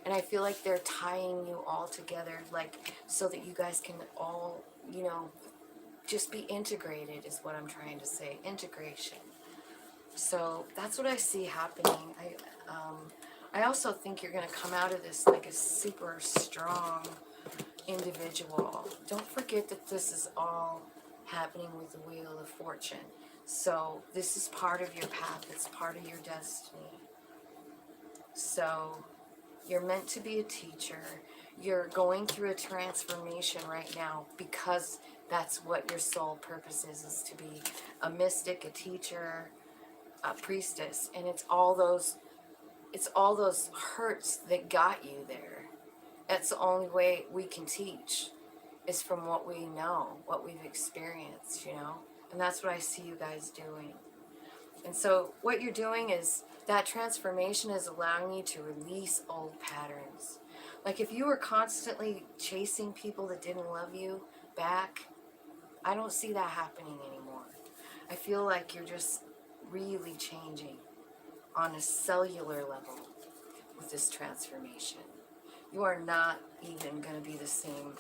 And I feel like they're tying you all together, like, so that you guys can all, you know, just be integrated is what I'm trying to say. Integration. So that's what I see happening. I also think you're going to come out of this like a super strong individual. Don't forget that this is all happening with the Wheel of Fortune. So this is part of your path. It's part of your destiny. So you're meant to be a teacher. You're going through a transformation right now because that's what your soul purpose is to be a mystic, a teacher, a priestess. And it's all those hurts that got you there. That's the only way we can teach is from what we know, what we've experienced, you know? And that's what I see you guys doing. And so what you're doing is that transformation is allowing you to release old patterns. Like if you were constantly chasing people that didn't love you back, I don't see that happening anymore. I feel like you're just really changing on a cellular level with this transformation. You are not even going to be the same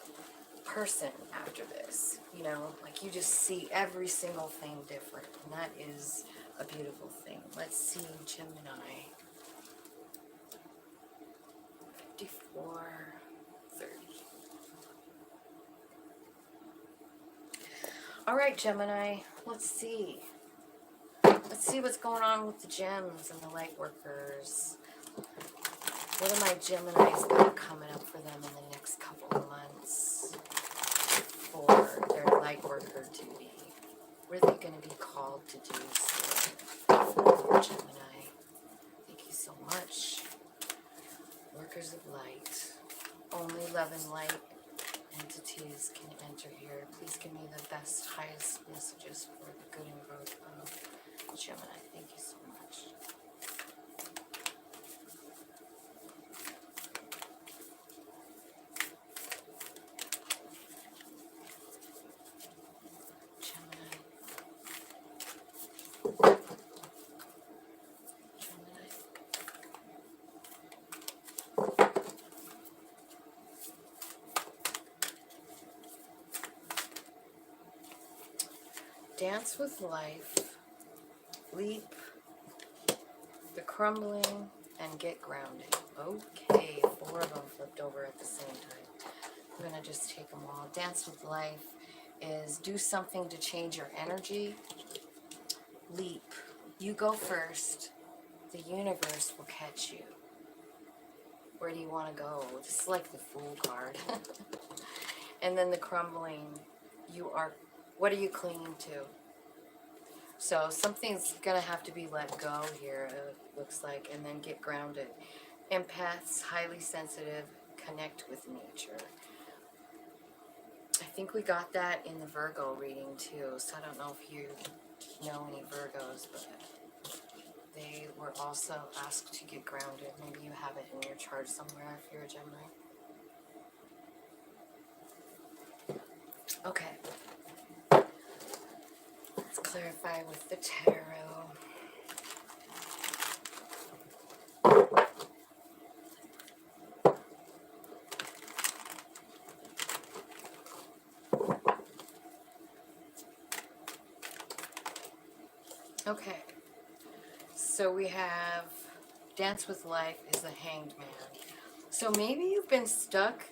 person after this. You know, like you just see every single thing different. And that is a beautiful thing. Let's see, Gemini. 54:30. All right, Gemini. Let's see. Let's see what's going on with the gems and the light workers. What are my Geminis got coming up for them in the next couple of months for their light worker duty? What are they going to be called to do? Gemini. Thank you so much. Workers of light. Only love and light entities can enter here. Please give me the best, highest messages for the good and growth of Gemini. Thank you so much. dance with life, leap, the crumbling, and get grounded. Okay, 4 of them flipped over at the same time. I'm going to just take them all. Dance with life is do something to change your energy. Leap. You go first. The universe will catch you. Where do you want to go? This is like the Fool card. And then the crumbling. What are you clinging to? So something's going to have to be let go here, it looks like, and then get grounded. Empaths, highly sensitive, connect with nature. I think we got that in the Virgo reading too, so I don't know if you know any Virgos, but they were also asked to get grounded. Maybe you have it in your chart somewhere if you're a Gemini. Okay. Let's clarify with the tarot. Okay. So we have Dance with Life is the Hanged Man. So maybe you've been stuck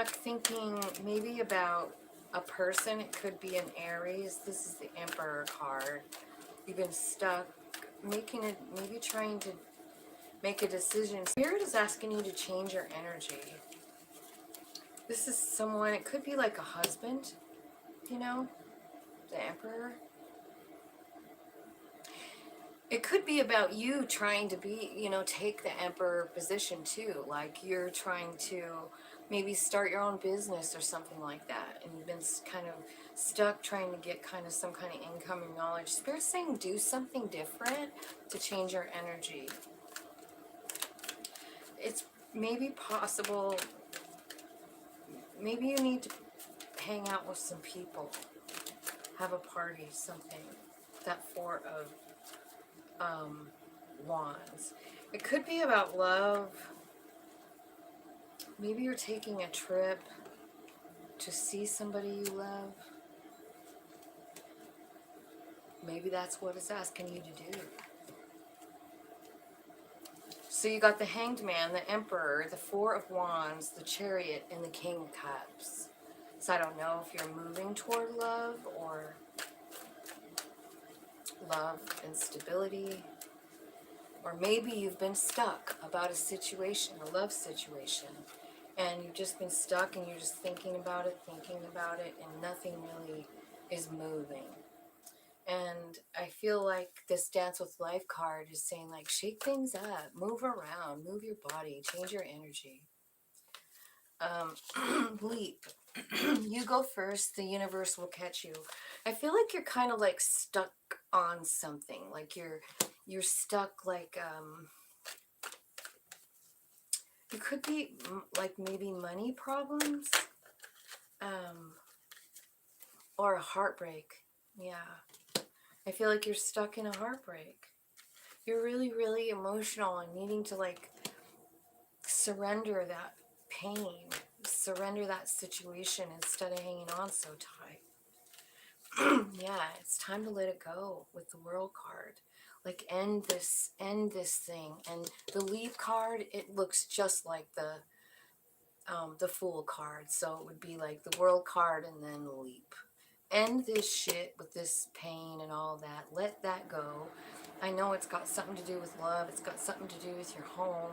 thinking maybe about a person. It could be an Aries. This is the Emperor card. You've been stuck maybe trying to make a decision. Spirit is asking you to change your energy. This is someone, it could be like a husband, you know, the Emperor. It could be about you trying to be, take the Emperor position too. Like you're trying to maybe start your own business or something like that. And you've been kind of stuck trying to get kind of some kind of income and knowledge. Spirit's saying do something different to change your energy. It's maybe possible, maybe you need to hang out with some people, have a party, something. That 4 of Wands. It could be about love. Maybe you're taking a trip to see somebody you love. Maybe that's what it's asking you to do. So you got the Hanged Man, the Emperor, the 4 of Wands, the Chariot, and the King of Cups. So I don't know if you're moving toward love or love and stability. Or maybe you've been stuck about a situation, a love situation. And you've just been stuck and you're just thinking about it, and nothing really is moving. And I feel like this Dance with Life card is saying, like, shake things up, move around, move your body, change your energy. Leap. You go first, the universe will catch you. I feel like you're kind of like stuck on something. Like you're stuck, like, it could be like maybe money problems, or a heartbreak. Yeah. I feel like you're stuck in a heartbreak. You're really, really emotional and needing to like surrender that pain, surrender that situation instead of hanging on so tight. Yeah, it's time to let it go with the World card. Like end this thing. And the Leap card, it looks just like the Fool card. So it would be like the World card and then the Leap. End this shit with this pain and all that. Let that go. I know it's got something to do with love. It's got something to do with your home.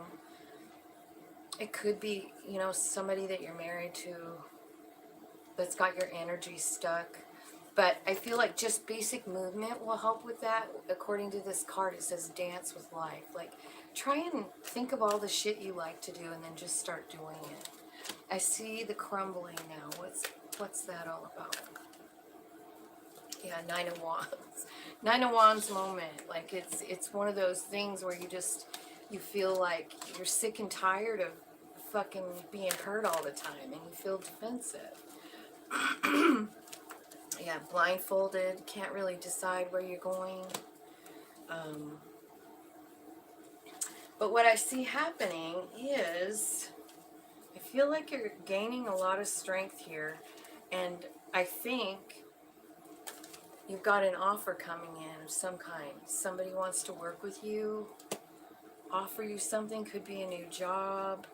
It could be, somebody that you're married to that's got your energy stuck. But I feel like just basic movement will help with that. According to this card, it says dance with life. Like, try and think of all the shit you like to do and then just start doing it. I see the crumbling now. What's that all about? Yeah, 9 of Wands. 9 of Wands moment. Like, it's one of those things where you feel like you're sick and tired of fucking being hurt all the time and you feel defensive. Yeah, blindfolded, can't really decide where you're going. But what I see happening is, I feel like you're gaining a lot of strength here, and I think you've got an offer coming in of some kind. Somebody wants to work with you, offer you something, could be a new job.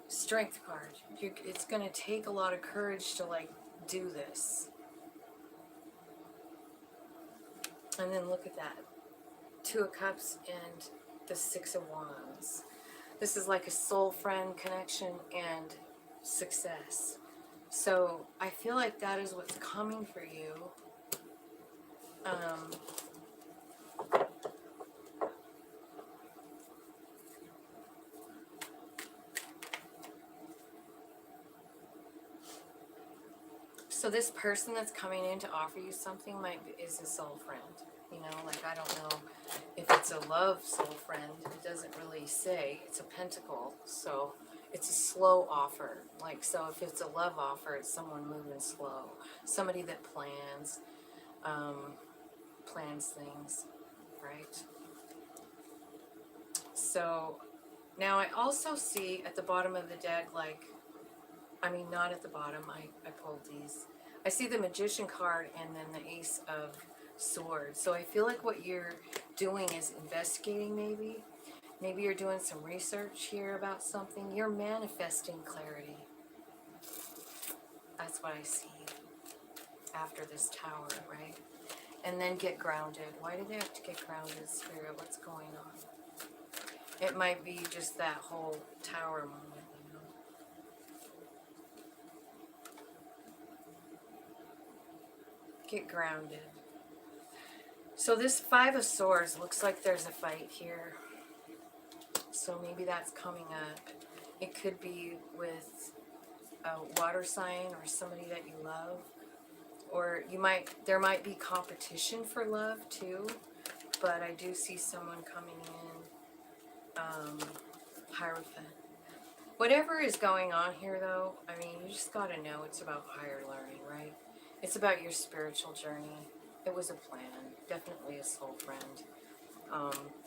Strength card. It's going to take a lot of courage to like do this. And then look at that. 2 of Cups and the 6 of Wands. This is like a soul friend connection and success. So I feel like that is what's coming for you. So this person that's coming in to offer you something is a soul friend. You know, like I don't know if it's a love soul friend. It doesn't really say. It's a pentacle, so it's a slow offer. Like, so if it's a love offer, it's someone moving slow. Somebody that plans things, right? So now I also see at the bottom of the deck, like, I mean, not at the bottom, I pulled these. I see the Magician card and then the Ace of Swords. So I feel like what you're doing is investigating maybe. Maybe you're doing some research here about something. You're manifesting clarity. That's what I see after this Tower, right? And then get grounded. Why do they have to get grounded, Spirit? What's going on? It might be just that whole Tower moment, you know? Get grounded. So this 5 of Swords looks like there's a fight here. So maybe that's coming up. It could be with a water sign or somebody that you love. Or there might be competition for love too. But I do see someone coming in, Hierophant. Whatever is going on here though, I mean, you just gotta know it's about higher learning, right? It's about your spiritual journey. It was a plan, definitely a soul friend.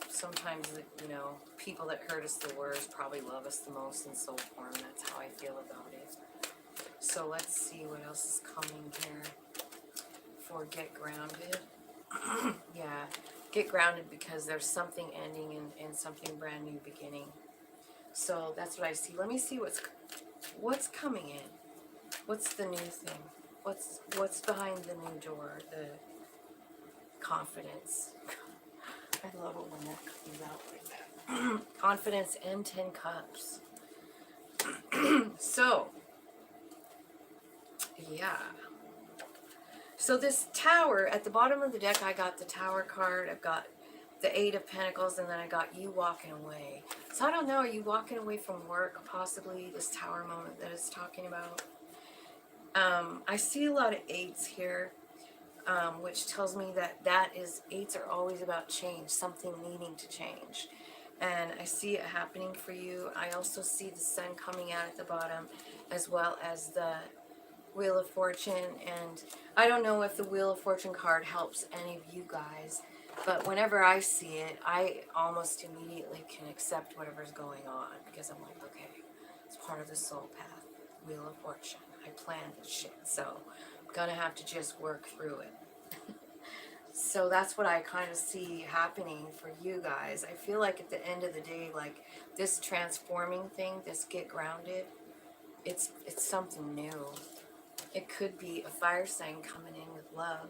Sometimes, you know, people that hurt us the worst probably love us the most in soul form. That's how I feel about it. So let's see what else is coming here for Get Grounded. Yeah, get grounded because there's something ending and something brand new beginning. So that's what I see. Let me see what's coming in. What's the new thing? What's behind the new door? The confidence. I love it when that comes out like that. Confidence and 10 Cups. So, yeah. So this Tower, at the bottom of the deck, I got the Tower card. I've got the 8 of Pentacles, and then I got you walking away. So I don't know, are you walking away from work, possibly, this Tower moment that it's talking about? I see a lot of 8s here. Which tells me that 8s are always about change, something needing to change. And I see it happening for you. I also see the Sun coming out at the bottom, as well as the Wheel of Fortune. And I don't know if the Wheel of Fortune card helps any of you guys, but whenever I see it, I almost immediately can accept whatever's going on, because I'm like, okay, it's part of the soul path. Wheel of Fortune. I planned this shit, so I'm gonna have to just work through it. So that's what I kind of see happening for you guys. I feel like at the end of the day, like this transforming thing, this Get Grounded, it's something new. It could be a fire sign coming in with love.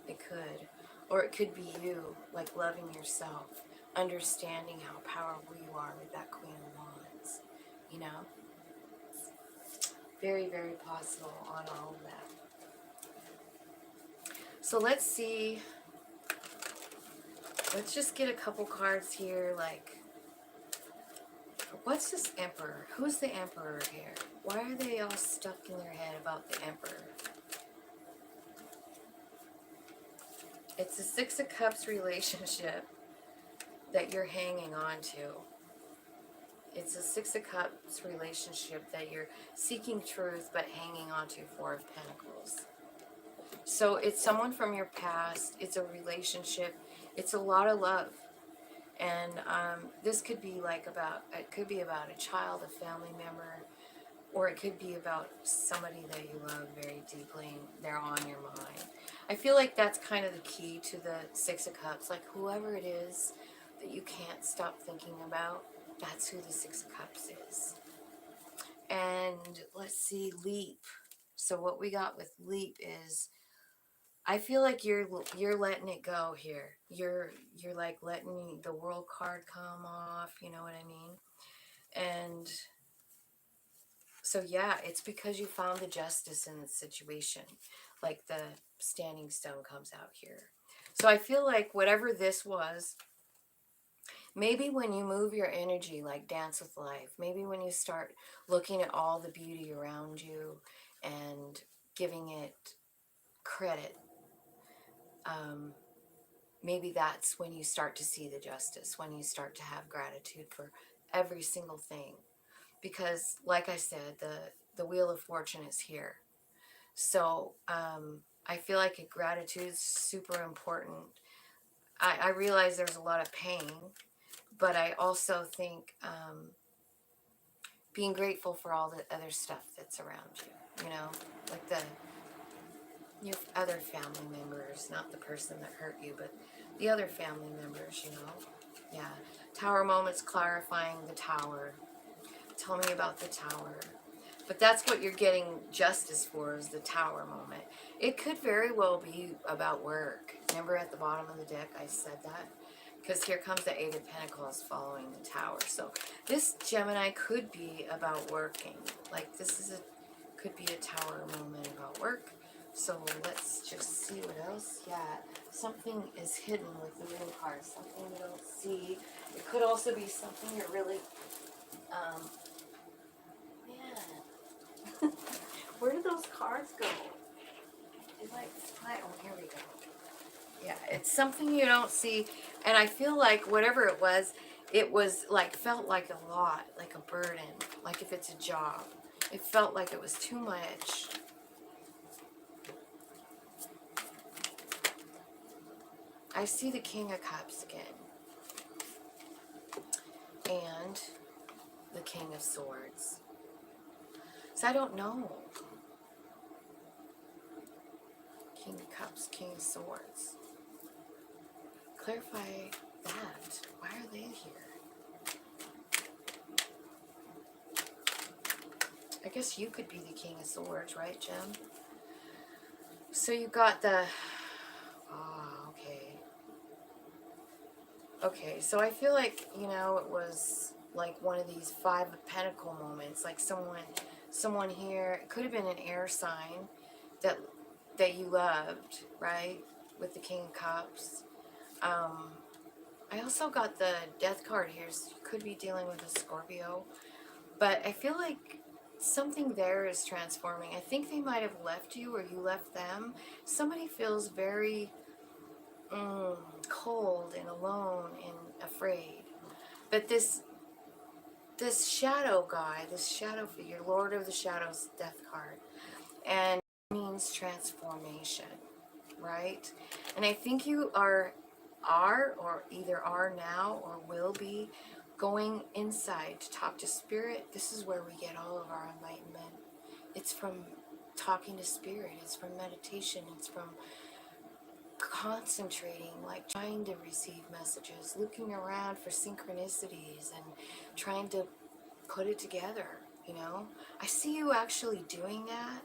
It could. Or it could be you, like loving yourself, understanding how powerful you are with that Queen of Wands. You know? Very, very possible on all of that. So let's see. Let's just get a couple cards here. Like, what's this Emperor? Who's the Emperor here? Why are they all stuck in their head about the Emperor? It's a 6 of Cups relationship that you're hanging on to. It's a 6 of Cups relationship that you're seeking truth but hanging on to 4 of Pentacles. So it's someone from your past. It's a relationship. It's a lot of love. And this could be like it could be about a child, a family member, Or it could be about somebody that you love very deeply and they're on your mind. I feel like that's kind of the key to the Six of Cups. Like whoever it is that you can't stop thinking about, that's who the Six of Cups is. And let's see, Leap. So what we got with Leap is, I feel like you're letting it go here. You're like letting the World card come off, you know what I mean? And so yeah, it's because you found the justice in the situation. Like the standing stone comes out here. So I feel like whatever this was, maybe when you move your energy, like dance with life, maybe when you start looking at all the beauty around you and giving it credit, maybe that's when you start to see the justice, when you start to have gratitude for every single thing. Because like I said, the Wheel of Fortune is here. So I feel like gratitude is super important. I realize there's a lot of pain, but I also think being grateful for all the other stuff that's around you, you know, like your other family members, not the person that hurt you, but the other family members, you know. Yeah. Tower moments clarifying the tower. Tell me about the tower. But that's what you're getting justice for, is the tower moment. It could very well be about work. Remember at the bottom of the deck I said that? Because here comes the Eight of Pentacles following the tower. So this Gemini could be about working. Like this is could be a tower moment about work. So let's just see what else. Yeah, something is hidden with the moon card. Something you don't see. It could also be something you're really, man. Where did those cards go? It's like, oh, here we go. Yeah, it's something you don't see. And I feel like whatever it was like, felt like a lot, like a burden. Like if it's a job, it felt like it was too much. I see the King of Cups again. And the King of Swords. So I don't know. King of Cups, King of Swords. Clarify that. Why are they here? I guess you could be the King of Swords, right, Gem? So you got the... Ah, okay. Okay, so I feel like, you know, it was like one of these Five of Pentacle moments. Like someone here, it could have been an air sign that you loved, right? With the King of Cups. I also got the Death card here, so you could be dealing with a Scorpio. But I feel like something there is transforming. I think they might have left you or you left them. Somebody feels very cold and alone and afraid. But this shadow guy, this shadow figure, Lord of the Shadows, Death card, and means transformation, right? And I think you are or either are now or will be going inside to talk to spirit. This is where we get all of our enlightenment. It's from talking to spirit. It's from meditation. It's from concentrating, like trying to receive messages, looking around for synchronicities and trying to put it together, you know? I see you actually doing that,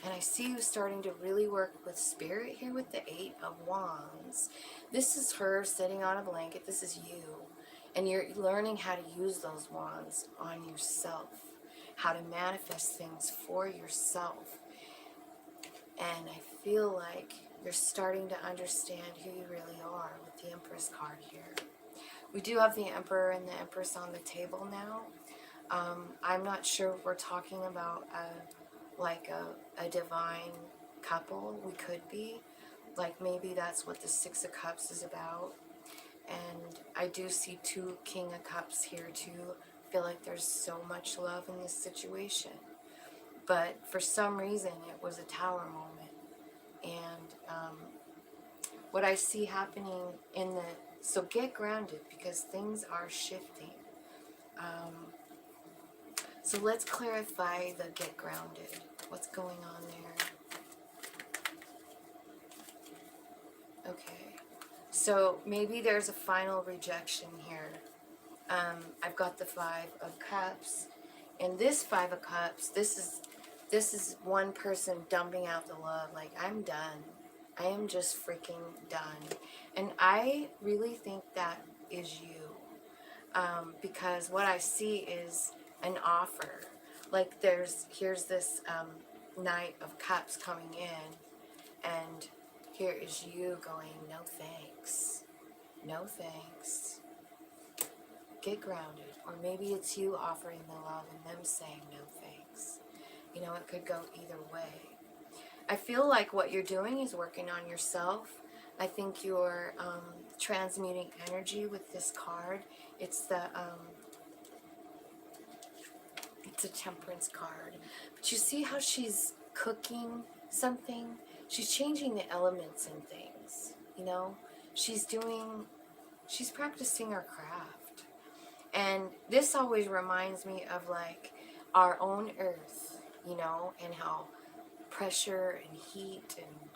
and I see you starting to really work with spirit here with the Eight of Wands. This is her sitting on a blanket. This is you. And you're learning how to use those wands on yourself, how to manifest things for yourself. And I feel like you're starting to understand who you really are with the Empress card here. We do have the Emperor and the Empress on the table now. I'm not sure if we're talking about a divine couple. We could be. Like maybe that's what the Six of Cups is about. And I do see two King of Cups here too. I feel like there's so much love in this situation. But for some reason it was a tower moment. And what I see happening so get grounded because things are shifting. So let's clarify the get grounded. What's going on there? Okay. So maybe there's a final rejection here. I've got the Five of Cups. And this Five of Cups, this is one person dumping out the love. Like, I'm done. I am just freaking done. And I really think that is you. Because what I see is an offer. Like, here's this Knight of Cups coming in, and here is you going, no thanks. No thanks. Get grounded. Or maybe it's you offering the love and them saying no thanks. You know, it could go either way. I feel like what you're doing is working on yourself. I think you're transmuting energy with this card. It's a temperance card. But you see how she's cooking something? She's changing the elements in things, you know? She's practicing her craft. And this always reminds me of like our own earth, you know, and how pressure and heat and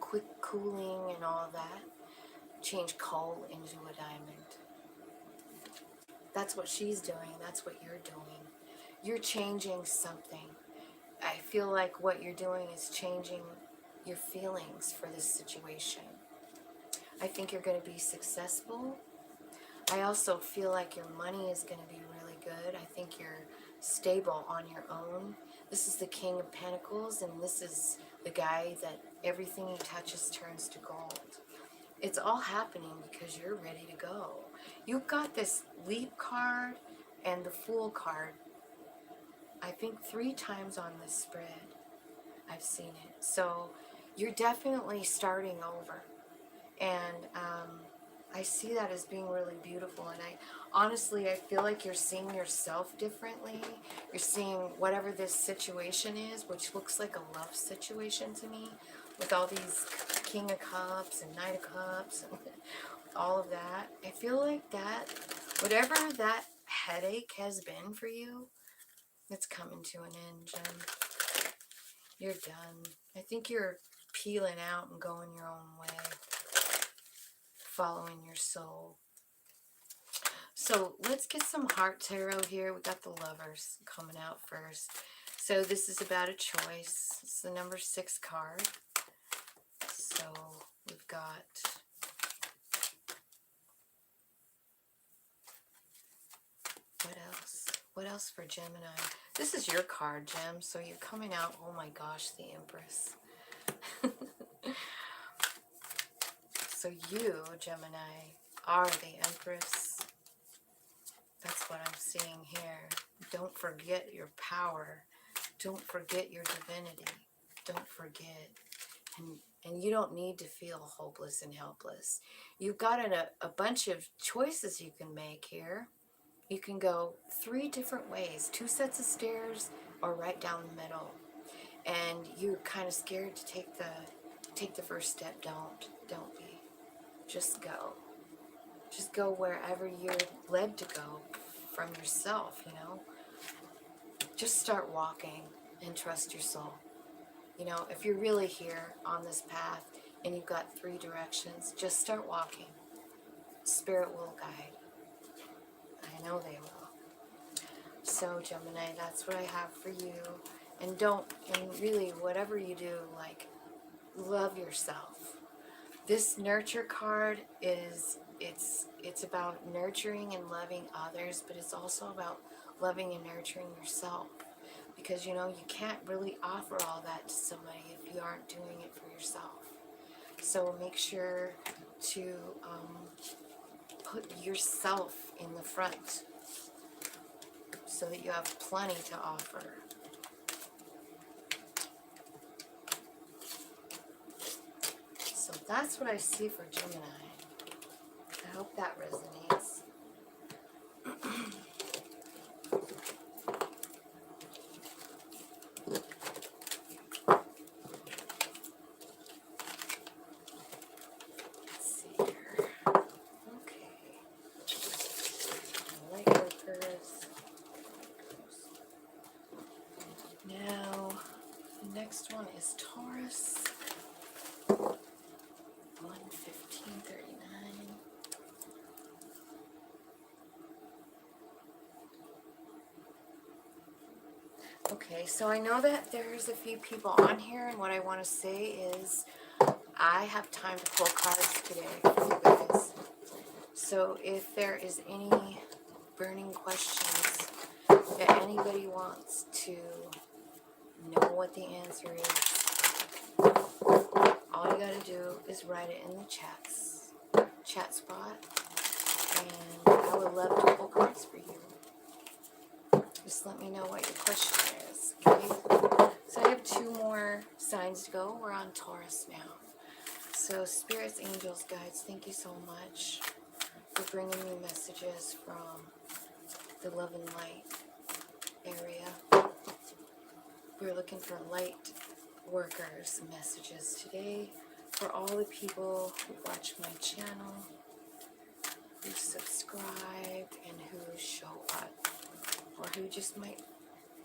quick cooling and all that change coal into a diamond. That's what she's doing. That's what you're doing. You're changing something. I feel like what you're doing is changing your feelings for this situation. I think you're going to be successful. I also feel like your money is going to be really good. I think you're stable on your own. This is the King of Pentacles, and this is the guy that everything he touches turns to gold. It's all happening because you're ready to go. You've got this Leap card and the Fool card, I think 3 times on this spread. I've seen it. So you're definitely starting over. And I see that as being really beautiful. And honestly, I feel like you're seeing yourself differently. You're seeing whatever this situation is, which looks like a love situation to me, with all these King of Cups and Knight of Cups and all of that. I feel like that, whatever that headache has been for you, it's coming to an end, Jen. You're done. I think you're peeling out and going your own way, following your soul. So let's get some heart tarot here. We got the Lovers coming out first. So this is about a choice. It's the number 6 card. So we've got what else? What else for Gemini? This is your card, Gem. So you're coming out. Oh my gosh, the Empress. So you, Gemini, are the Empress. That's what I'm seeing here. Don't forget your power. Don't forget your divinity. Don't forget. And you don't need to feel hopeless and helpless. You've got a bunch of choices you can make here. You can go 3 different ways. 2 sets of stairs or right down the middle. And you're kind of scared to take the first step. Don't be. Just go. Just go wherever you're led to go from yourself, you know. Just start walking and trust your soul. You know, if you're really here on this path and you've got 3 directions, just start walking. Spirit will guide. I know they will. So, Gemini, that's what I have for you. And really, whatever you do, like, love yourself. This nurture card is, it's about nurturing and loving others, but it's also about loving and nurturing yourself. Because, you know, you can't really offer all that to somebody if you aren't doing it for yourself. So make sure to put yourself in the front so that you have plenty to offer. So that's what I see for Gemini. I hope that resonates. Let's see here. Okay. Lightworkers. Okay, so I know that there's a few people on here, and what I want to say is I have time to pull cards today for you guys. So if there is any burning questions that anybody wants to know what the answer is, all you gotta do is write it in the chat spot, and I would love to pull cards for you. Just let me know what your question is, okay? So I have 2 more signs to go. We're on Taurus now. So spirits, angels, guides, thank you so much for bringing me messages from the love and light area. We're looking for light workers messages today for all the people who watch my channel, who subscribe, and who show up, or who just might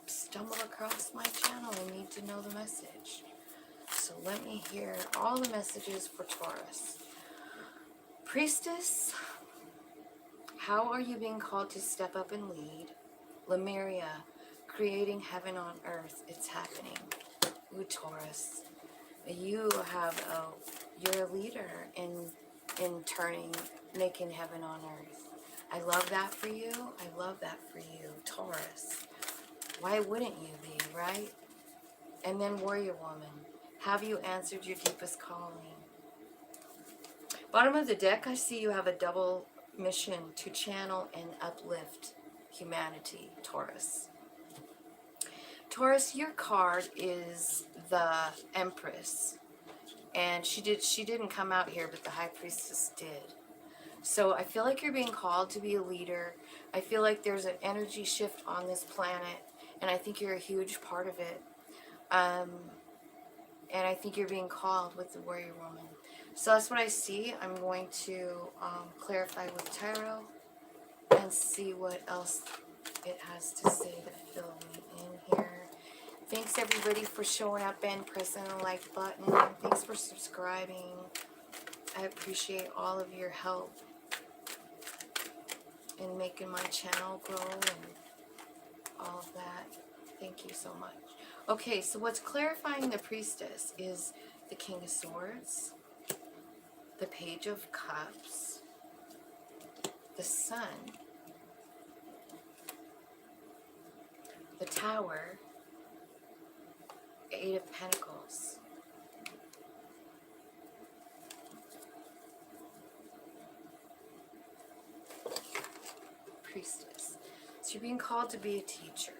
stumble across my channel and need to know the message. So let me hear all the messages for Taurus. Priestess, how are you being called to step up and lead? Lemuria, creating heaven on earth, it's happening. Ooh, Taurus, you have you're a leader in making heaven on earth. I love that for you. I love that for you, Taurus. Why wouldn't you be, right? And then Warrior Woman, have you answered your deepest calling? Bottom of the deck, I see you have a double mission to channel and uplift humanity, Taurus. Taurus, your card is the Empress, and she didn't come out here, but the High Priestess did. So I feel like you're being called to be a leader. I feel like there's an energy shift on this planet, and I think you're a huge part of it. And I think you're being called with the Warrior Woman. So that's what I see. I'm going to clarify with Tarot and see what else it has to say to fill me in here. Thanks everybody for showing up and pressing the like button. Thanks for subscribing. I appreciate all of your help in making my channel grow and all of that. Thank you so much. Okay, so what's clarifying the Priestess is the King of Swords, the Page of Cups, the Sun, the Tower, 8 of Pentacles, Priestess. So you're being called to be a teacher.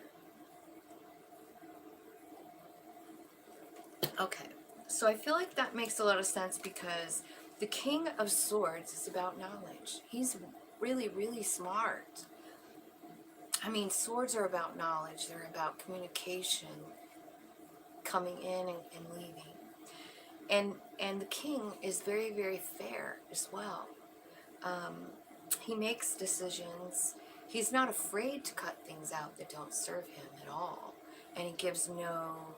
Okay, so I feel like that makes a lot of sense because the King of Swords is about knowledge. He's really, really smart. I mean, swords are about knowledge. They're about communication, coming in and leaving. And the king is very, very fair as well. He makes decisions. He's not afraid to cut things out that don't serve him at all. And he gives no,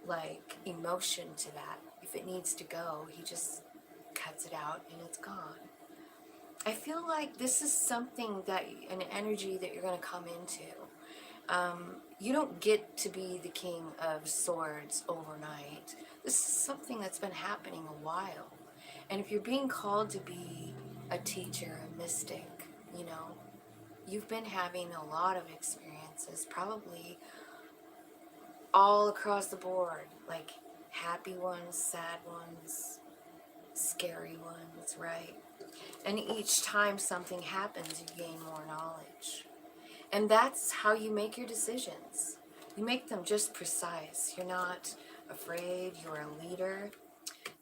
like, emotion to that. If it needs to go, he just cuts it out and it's gone. I feel like this is something that, an energy that you're going to come into. You don't get to be the King of Swords overnight. This is something that's been happening a while. And if you're being called to be a teacher, a mystic, you know, you've been having a lot of experiences, probably all across the board, like happy ones, sad ones, scary ones, right? And each time something happens, you gain more knowledge. And that's how you make your decisions. You make them just precise. You're not afraid. You're a leader.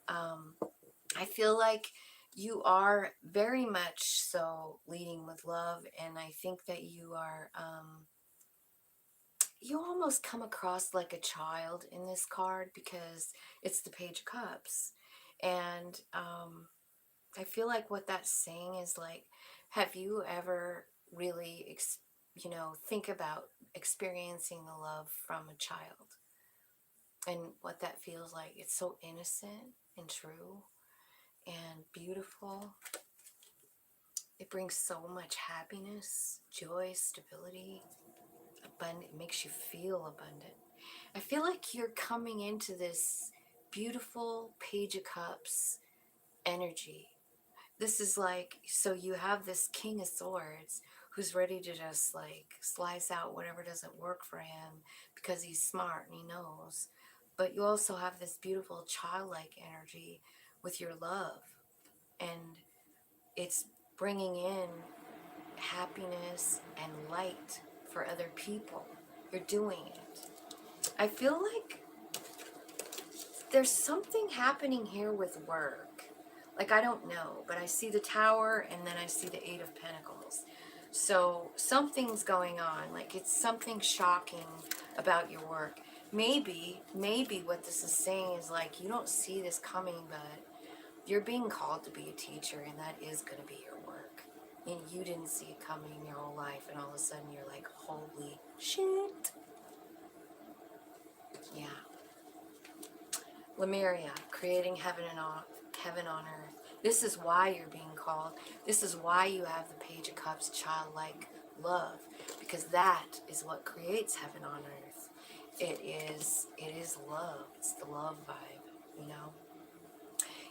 I feel like you are very much so leading with love. And I think that you are, you almost come across like a child in this card because it's the Page of Cups. And I feel like what that's saying is like, have you ever really think about experiencing the love from a child and what that feels like? It's so innocent and true and beautiful. It brings so much happiness, joy, stability, abundant. It makes you feel abundant. I feel like you're coming into this beautiful Page of Cups energy. This is like, so you have this King of Swords who's ready to just like slice out whatever doesn't work for him because he's smart and he knows. But you also have this beautiful childlike energy with your love, and it's bringing in happiness and light for other people. You're doing it. I feel like there's something happening here with work. Like, I don't know, but I see the Tower and then I see the Eight of Pentacles. So something's going on. Like, it's something shocking about your work. Maybe what this is saying is like, you don't see this coming, but you're being called to be a teacher, and that is going to be your work. And you didn't see it coming your whole life, and all of a sudden you're like, holy shit. Yeah. Lemuria, creating heaven on earth. This is why you're being called. This is why you have the Page of Cups, childlike love, because that is what creates heaven on earth. It is love. It's the love vibe, you know.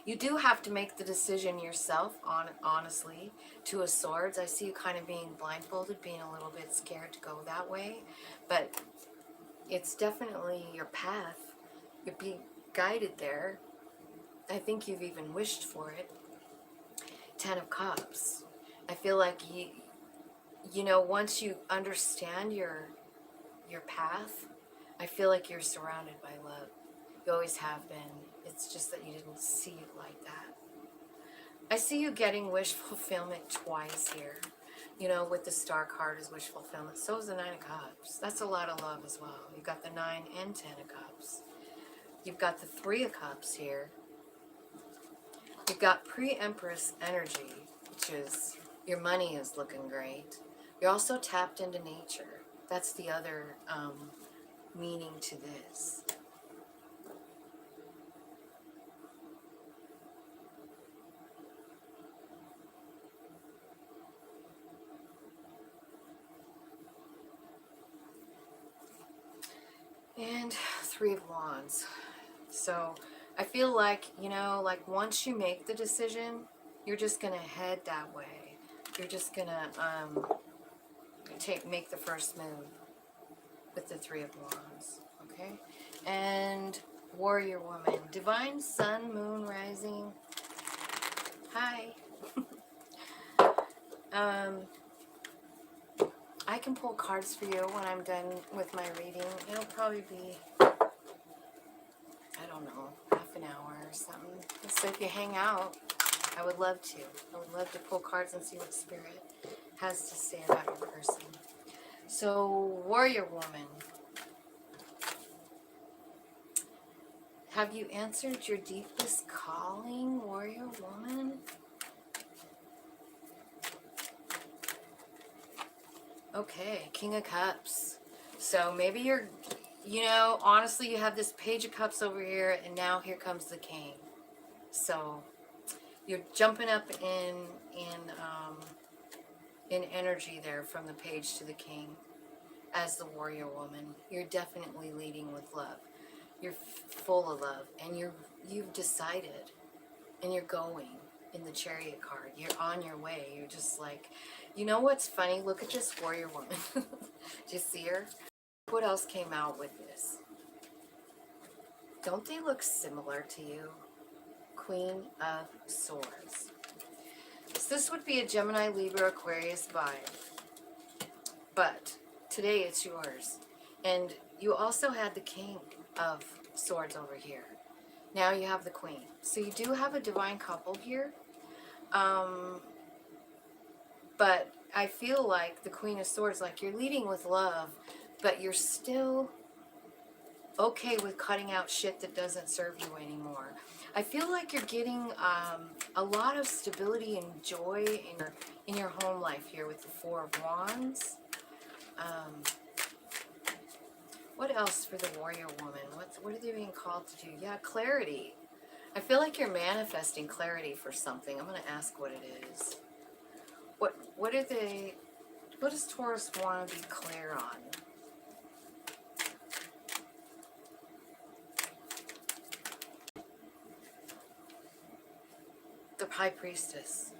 You do have to make the decision yourself, honestly, Two of Swords. I see you kind of being blindfolded, being a little bit scared to go that way, but it's definitely your path. You're being guided there. I think you've even wished for it. Ten of Cups. I feel like you know, once you understand your path, I feel like you're surrounded by love. You always have been. It's just that you didn't see it like that. I see you getting wish fulfillment twice here. You know, with the Star card is wish fulfillment. So is the Nine of Cups. That's a lot of love as well. You've got the 9 and 10 of Cups. You've got the 3 of Cups here. You've got pre-Empress energy, which is your money is looking great. You're also tapped into nature. That's the other meaning to this. And 3 of Wands. So I feel like, you know, like once you make the decision, you're just going to head that way. You're just going to make the first move with the 3 of Wands. Okay? And Warrior Woman. Divine Sun, Moon, Rising. Hi. I can pull cards for you when I'm done with my reading. It'll probably be, I don't know, half an hour or something. So if you hang out, I would love to. I would love to pull cards and see what Spirit has to say about your person. So, Warrior Woman. Have you answered your deepest calling, Warrior Woman? Okay, King of Cups. So maybe you're, you know, honestly, you have this Page of Cups over here, and now here comes the King. So you're jumping up in energy there from the Page to the King as the Warrior Woman. You're definitely leading with love. You're full of love, and you've decided, and you're going in the Chariot card. You're on your way. You're just like, you know what's funny? Look at this Warrior Woman. Do you see her? What else came out with this? Don't they look similar to you? Queen of Swords. So this would be a Gemini, Libra, Aquarius vibe. But today it's yours. And you also had the King of Swords over here. Now you have the Queen. So you do have a divine couple here. But I feel like the Queen of Swords, like you're leading with love, but you're still okay with cutting out shit that doesn't serve you anymore. I feel like you're getting a lot of stability and joy in your home life here with the 4 of Wands. What else for the Warrior Woman? What are they being called to do? Yeah, clarity. I feel like you're manifesting clarity for something. I'm going to ask what it is. What does Taurus want to be clear on? the High Priestess,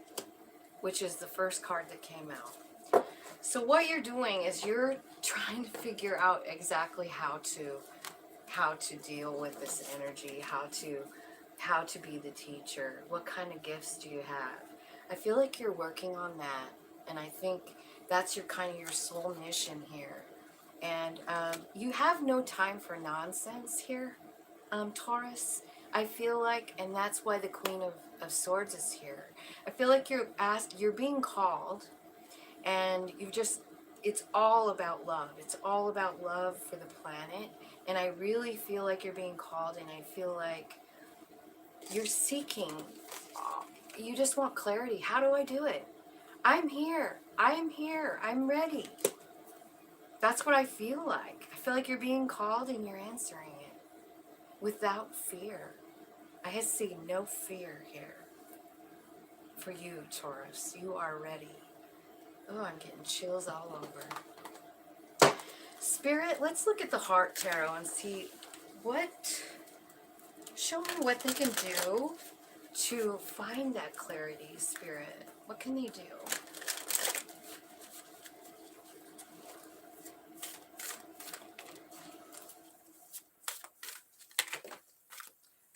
which is the first card that came out. So what you're doing is you're trying to figure out exactly how to deal with this energy, how to be the teacher, what kind of gifts do you have. I feel like you're working on that, and I think that's your kind of your soul mission here. And you have no time for nonsense here, Taurus. I feel like, and that's why the Queen of Swords is here. I feel like you're being called, and it's all about love. It's all about love for the planet. And I really feel like you're being called, and I feel like you're seeking, you just want clarity. How do I do it? I'm here. I'm here. I'm ready. That's what I feel like. I feel like you're being called and you're answering it without fear. I see no fear here for you, Taurus. You are ready. Oh, I'm getting chills all over. Spirit, let's look at the Heart Tarot and see show me what they can do to find that clarity, Spirit. What can they do?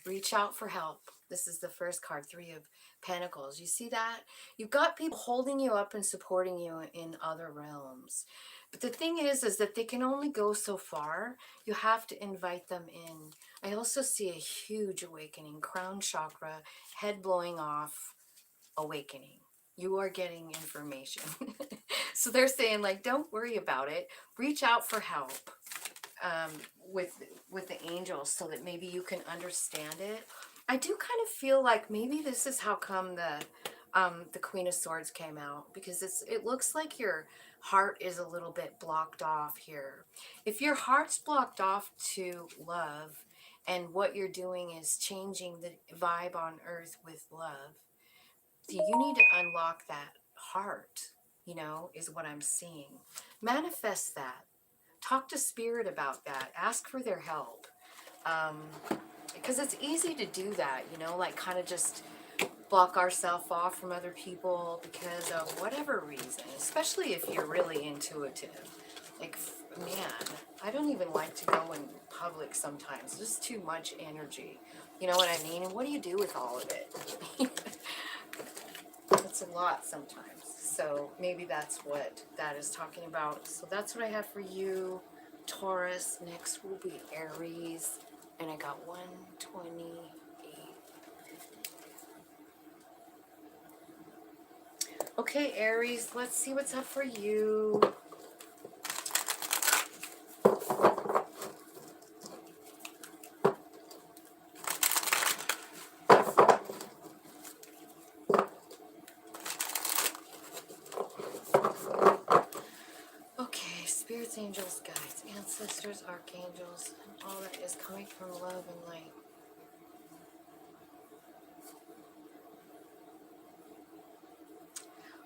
Reach out for help. This is the first card, 3 of Pentacles. You see that? You've got people holding you up and supporting you in other realms. But the thing is that they can only go so far. You have to invite them in. I also see a huge awakening, crown chakra, head blowing off, awakening. You are getting information. So they're saying, like, don't worry about it. Reach out for help. With the angels, so that maybe you can understand it. I do kind of feel like maybe this is how come the Queen of Swords came out, because it looks like your heart is a little bit blocked off here. If your heart's blocked off to love, and what you're doing is changing the vibe on earth with love, you need to unlock that heart, is what I'm seeing. Manifest that. Talk to Spirit about that. Ask for their help. Because it's easy to do that, like kind of just block ourselves off from other people because of whatever reason, especially if you're really intuitive. Like, man, I don't even like to go in public sometimes. There's too much energy. You know what I mean? And what do you do with all of it? It's a lot sometimes. So maybe that's what that is talking about. So that's what I have for you, Taurus. Next will be Aries. And I got 128. Okay, Aries, let's see what's up for you. Okay, spirits, angels, guides, ancestors, archangels, and all that is coming from love and light.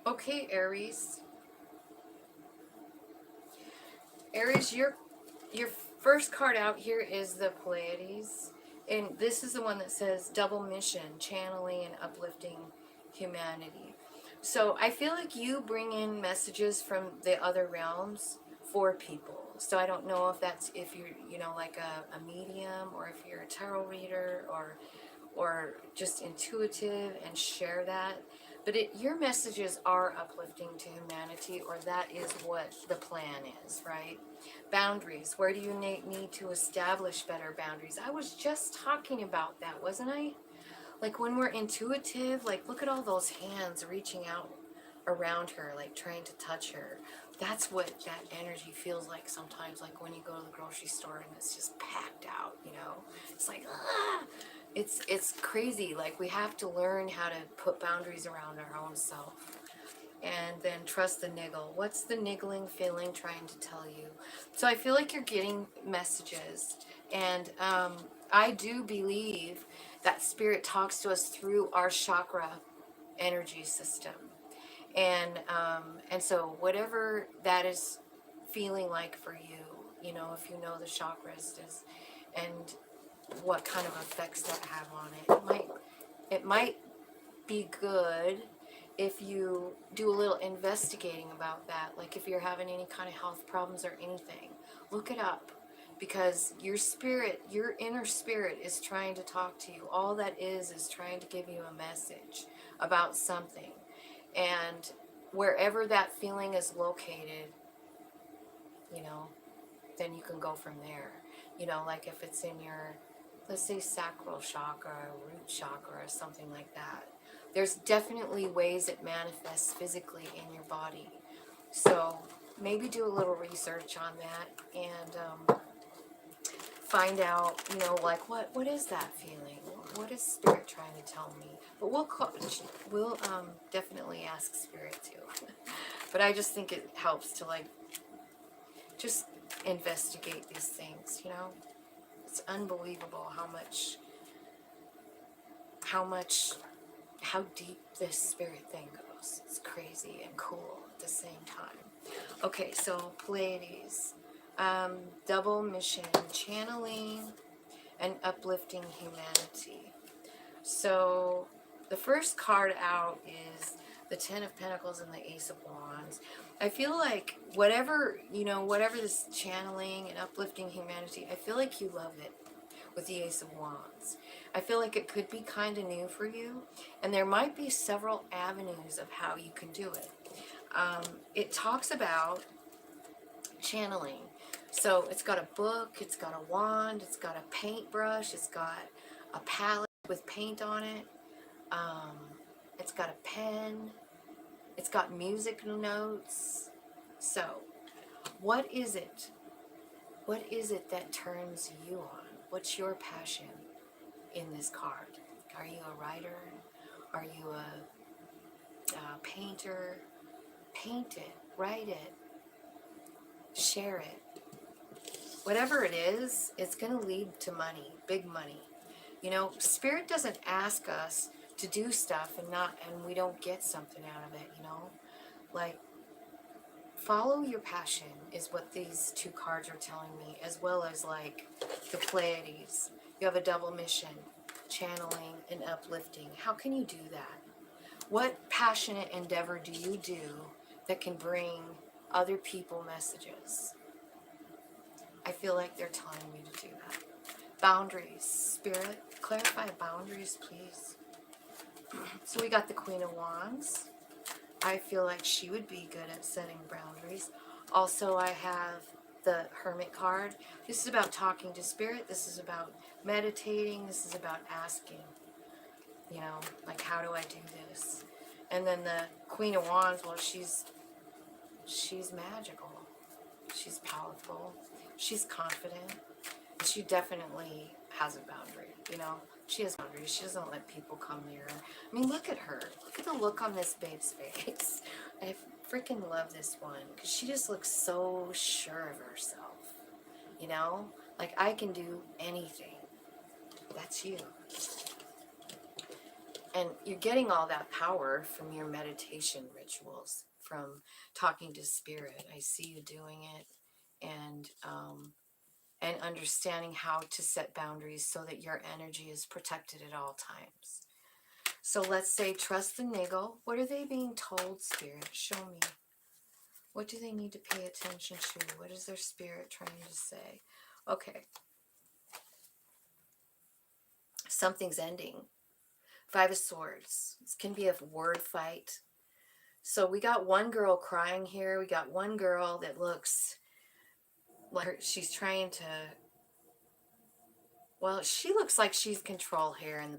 Okay, Aries. Aries, your first card out here is the Pleiades. And this is the one that says double mission, channeling and uplifting humanity. So I feel like you bring in messages from the other realms for people. So I don't know if you're, like a medium, or if you're a tarot reader, or just intuitive and share that. But your messages are uplifting to humanity, or that is what the plan is, right? Boundaries. Where do you need to establish better boundaries? I was just talking about that, wasn't I? Like when we're intuitive, like look at all those hands reaching out around her, like trying to touch her. That's what that energy feels like sometimes, like when you go to the grocery store and it's just packed out, It's like, ah! It's crazy. Like we have to learn how to put boundaries around our own self. And then trust the niggle. What's the niggling feeling trying to tell you? So I feel like you're getting messages. And I do believe that Spirit talks to us through our chakra energy system. And so whatever that is feeling like for you, if you know the chakras and what kind of effects that have on it. It might be good if you do a little investigating about that. Like if you're having any kind of health problems or anything, look it up, because your spirit, your inner spirit is trying to talk to you. All that is trying to give you a message about something. And wherever that feeling is located, you know, then you can go from there. You know, like if it's in your, let's say, sacral chakra, root chakra, or something like that. There's definitely ways it manifests physically in your body. So maybe do a little research on that and find out, you know, like what is that feeling? What is Spirit trying to tell me? But we'll definitely ask Spirit too. But I just think it helps to like just investigate these things, you know. It's unbelievable how deep this spirit thing goes. It's crazy and cool at the same time. Okay, so Pleiades, double mission, channeling and uplifting humanity. So the first card out is the Ten of Pentacles and the Ace of Wands. I feel like whatever, you know, whatever this channeling and uplifting humanity, I feel like you love it with the Ace of Wands. I feel like it could be kind of new for you, and there might be several avenues of how you can do it. It talks about channeling. So it's got a book, it's got a wand, it's got a paintbrush, it's got a palette with paint on it. It's got a pen. It's got music notes. So, what is it? What is it that turns you on? What's your passion in this card? Are you a writer? Are you a painter? Paint it, write it, share it. Whatever it is, it's going to lead to money, big money. You know, Spirit doesn't ask us to do stuff and we don't get something out of it, you know? Like, follow your passion is what these two cards are telling me, as well as like the Pleiades. You have a double mission, channeling and uplifting. How can you do that? What passionate endeavor do you do that can bring other people messages? I feel like they're telling me to do that. Boundaries. Spirit, clarify boundaries, please. So we got the Queen of Wands. I feel like she would be good at setting boundaries. Also, I have the Hermit card. This is about talking to Spirit. This is about meditating. This is about asking, you know, like, how do I do this? And then the Queen of Wands, well, she's magical. She's powerful. She's confident. She definitely has a boundary, you know. She has boundaries. She doesn't let people come near her. I mean, look at her. Look at the look on this babe's face. I freaking love this one because she just looks so sure of herself, you know. Like, I can do anything. That's you. And you're getting all that power from your meditation rituals, from talking to Spirit. I see you doing it, and understanding how to set boundaries so that your energy is protected at all times. So let's say trust the niggle. What are they being told, Spirit? Show me. What do they need to pay attention to? What is their Spirit trying to say? Okay. Something's ending. Five of Swords. This can be a word fight. So we got one girl crying here. We got one girl that looks like she's trying to... Well, she looks like she's control here in the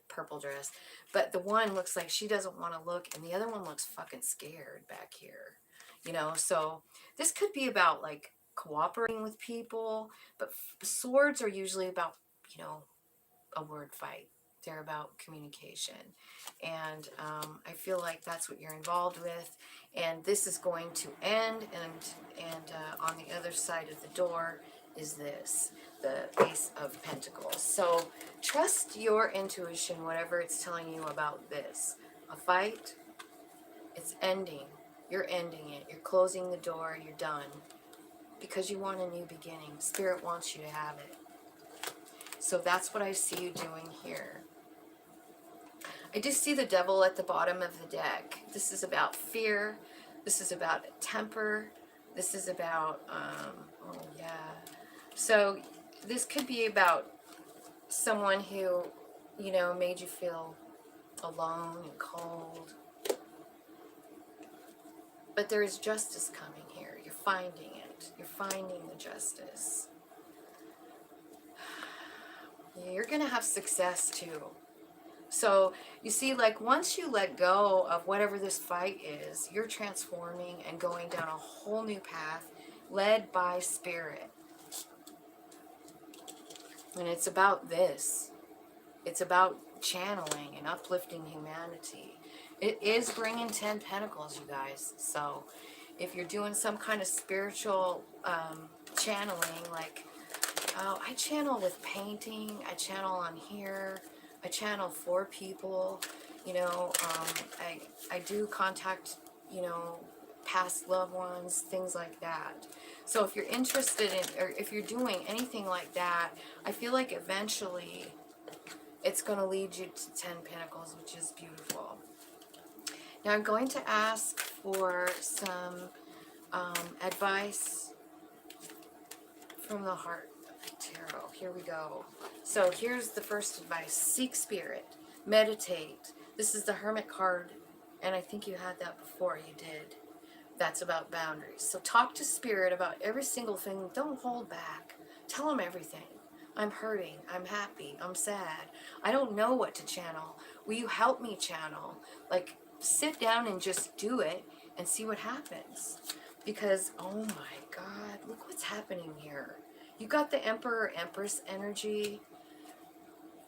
purple dress. But the one looks like she doesn't want to look. And the other one looks fucking scared back here. You know, so this could be about, like, cooperating with people. But swords are usually about, you know, a word fight. They're about communication. And I feel like that's what you're involved with. And this is going to end. And on the other side of the door is this, the Ace of Pentacles. So trust your intuition, whatever it's telling you about this. A fight, it's ending. You're ending it. You're closing the door. You're done. Because you want a new beginning. Spirit wants you to have it. So that's what I see you doing here. I just see the devil at the bottom of the deck. This is about fear. This is about temper. This is about, oh yeah. So this could be about someone who, you know, made you feel alone and cold. But there is justice coming here. You're finding it. You're finding the justice. You're going to have success too. So you see, like, once you let go of whatever this fight is, you're transforming and going down a whole new path led by spirit. And it's about this. It's about channeling and uplifting humanity. It is bringing 10 Pentacles, you guys. So if you're doing some kind of spiritual channeling, like, I channel with painting, I channel on here, I channel for people, you know, I do contact, you know, past loved ones, things like that. So if you're interested in, or if you're doing anything like that, I feel like eventually it's going to lead you to 10 Pentacles, which is beautiful. Now I'm going to ask for some advice from the heart tarot. Here we go. So here's the first advice. Seek spirit. Meditate. This is the Hermit card, and I think you had that before. You did. That's about boundaries. So talk to spirit about every single thing. Don't hold back. Tell them everything. I'm hurting. I'm happy. I'm sad. I don't know what to channel. Will you help me channel? Like, sit down and just do it and see what happens. Because, oh my God, look what's happening here. You got the Emperor, Empress energy.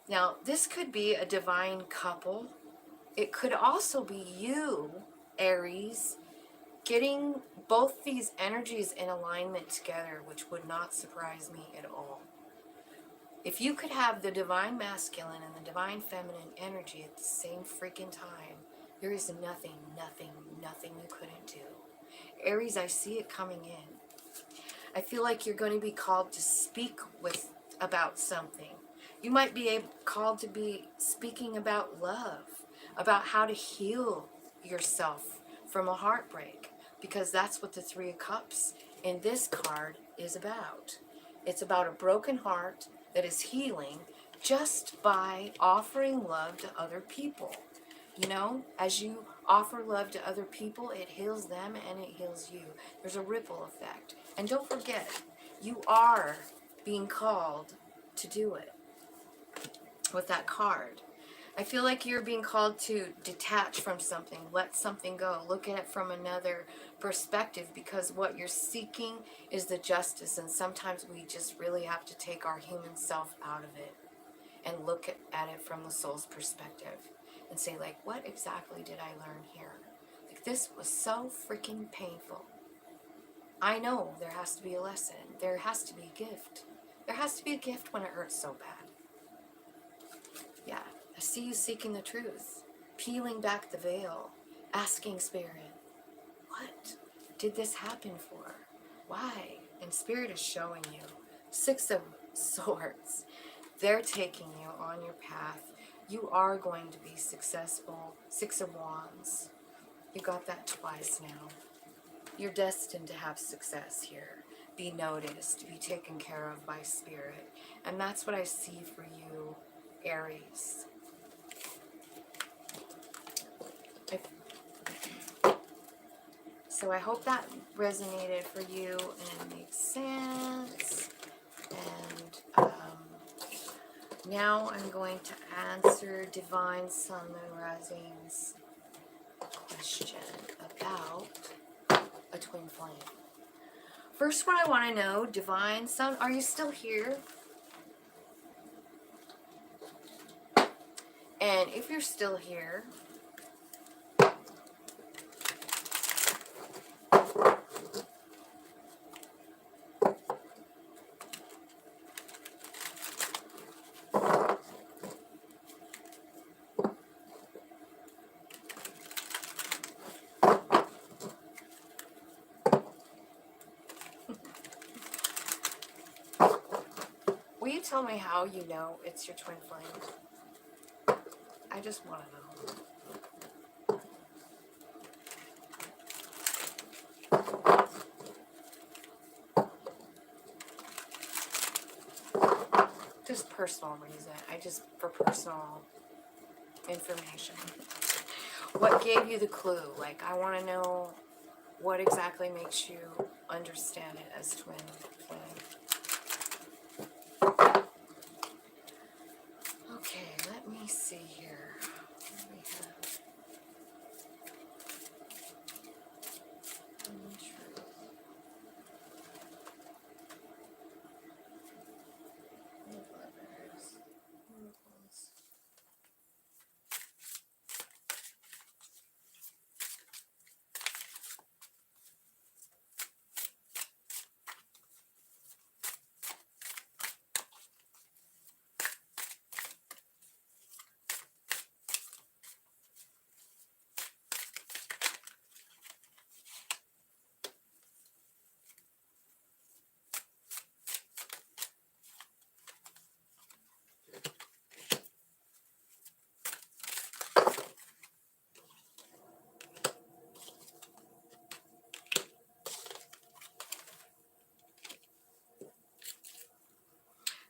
Now, this could be a divine couple. It could also be you, Aries, getting both these energies in alignment together, which would not surprise me at all. If you could have the divine masculine and the divine feminine energy at the same freaking time, there is nothing you couldn't do. Aries, I see it coming in. I feel like you're going to be called to speak about something. You might be called to be speaking about love, about how to heal yourself from a heartbreak, because that's what the Three of Cups in this card is about. It's about a broken heart that is healing just by offering love to other people. You know, as you offer love to other people, it heals them and it heals you. There's a ripple effect. And don't forget, you are being called to do it with that card. I feel like you're being called to detach from something, let something go, look at it from another perspective, because what you're seeking is the justice, and sometimes we just really have to take our human self out of it and look at it from the soul's perspective and say, like, what exactly did I learn here? Like, this was so freaking painful. I know there has to be a lesson. There has to be a gift. There has to be a gift when it hurts so bad. Yeah, I see you seeking the truth, peeling back the veil, asking spirit, what did this happen for? Why? And spirit is showing you. 6 of Swords. They're taking you on your path. You are going to be successful. 6 of Wands. You got that twice now. You're destined to have success here. Be noticed, be taken care of by spirit. And that's what I see for you, Aries. So I hope that resonated for you and makes sense. And now I'm going to answer Divine Sun Moon Rising's question about a twin flame. First, what I want to know, Divine Sun, are you still here? And if you're still here, will you tell me how you know it's your twin flame? I just want to know. Just personal reason. For personal information. What gave you the clue? Like, I want to know what exactly makes you understand it as twin flame. Okay, let me see here. What do we have?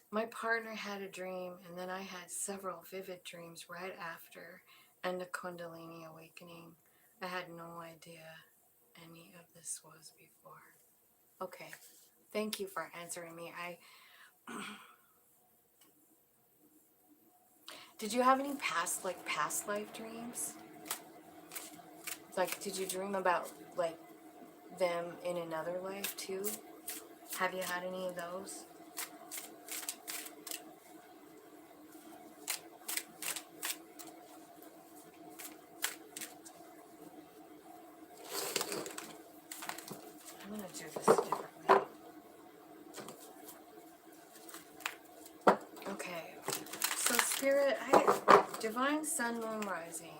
My partner had a dream, and then I had several vivid dreams right after, and a Kundalini awakening. I had no idea any of this was before. Okay, thank you for answering me. Did you have any past life dreams? Like, did you dream about, like, them in another life, too? Have you had any of those? I'm going to do this differently. Okay. So, Spirit, Divine Sun, Moon, Rising.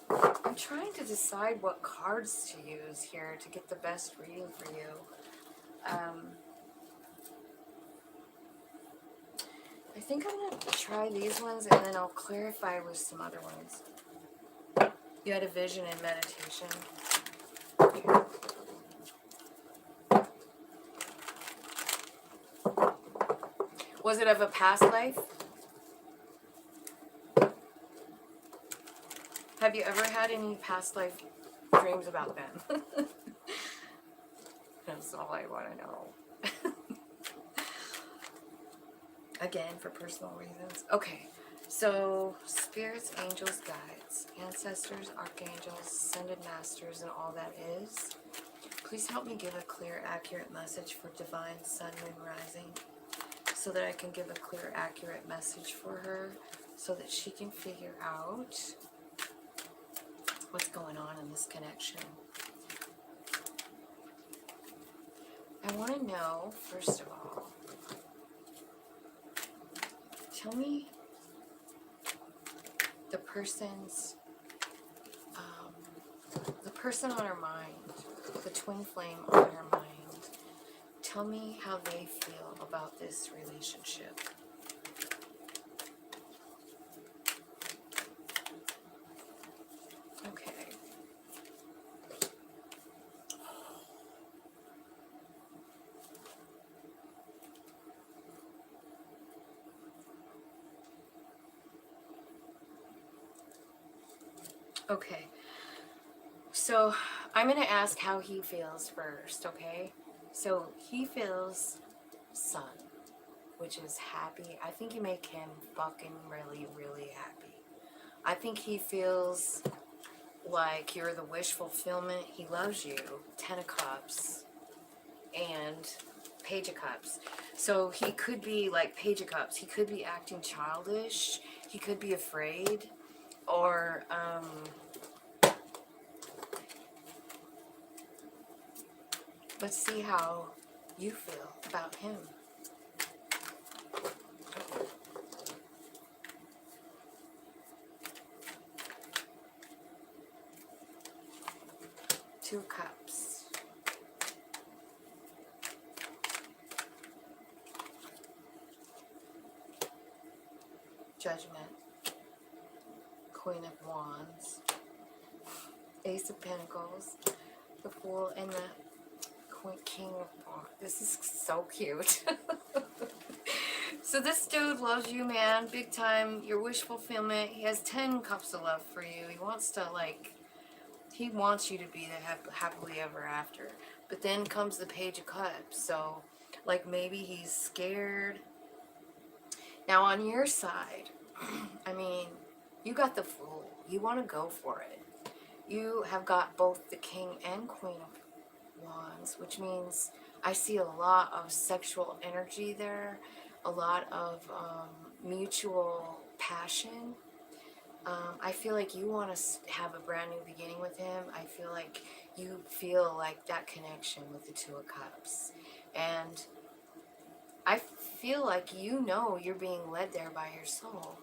I'm trying to decide what cards to use here to get the best reading for you. I think I'm going to try these ones, and then I'll clarify with some other ones. You had a vision in meditation. Okay. Was it of a past life? Have you ever had any past life dreams about them? That's all I want to know. Again, for personal reasons. Okay, so spirits, angels, guides, ancestors, archangels, ascended masters, and all that is. Please help me give a clear, accurate message for Divine Sun, Moon, Rising, so that I can give a clear, accurate message for her, so that she can figure out what's going on in this connection. I want to know, first of all, tell me the person on her mind, the twin flame on her mind. Tell me how they feel about this relationship. Okay. Okay. So I'm going to ask how he feels first, okay? So he feels sun, which is happy. I think you make him fucking really, really happy. I think he feels like you're the wish fulfillment. He loves you. 10 of Cups and Page of Cups. So he could be like Page of Cups. He could be acting childish. He could be afraid. Or, let's see how you feel about him. Two of Cups. Judgment, Queen of Wands, Ace of Pentacles, the Fool, and the King of Wands. This is so cute. So this dude loves you, man, big time. Your wish fulfillment. He has 10 cups of love for you. He wants to, like, he wants you to be the happily ever after. But then comes the Page of Cups. So, like, maybe he's scared. Now, on your side, I mean, you got the Fool. You want to go for it. You have got both the King and Queen of Wands, which means I see a lot of sexual energy there, a lot of mutual passion. I feel like you want to have a brand new beginning with him. I feel like you feel like that connection with the Two of Cups. And I feel like you know you're being led there by your soul.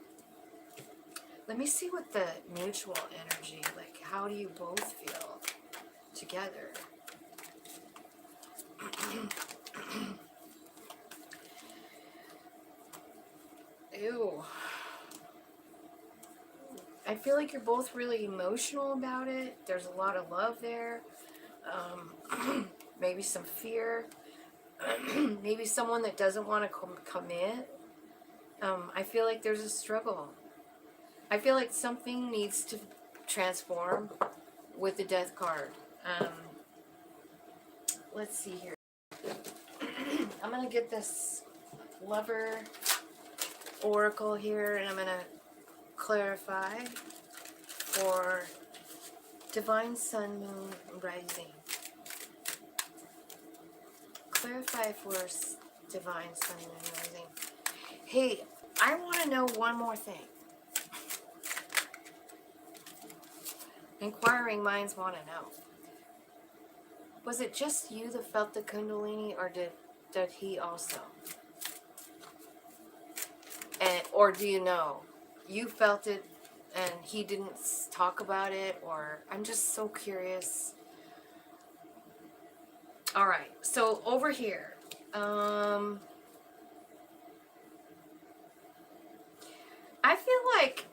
Let me see what the mutual energy, like, how do you both feel together? Ew. I feel like you're both really emotional about it. There's a lot of love there. Maybe some fear. Maybe someone that doesn't want to commit. I feel like there's a struggle. I feel like something needs to transform with the Death card. Let's see here. I'm going to get this Lover Oracle here, and I'm going to clarify for Divine Sun, Moon, Rising. Clarify for Divine Sun, Moon, Rising. Hey, I want to know one more thing. Inquiring minds want to know. Was it just you that felt the Kundalini, or did he also? Or do you know? You felt it and he didn't talk about it, or I'm just so curious. All right, so over here, I feel like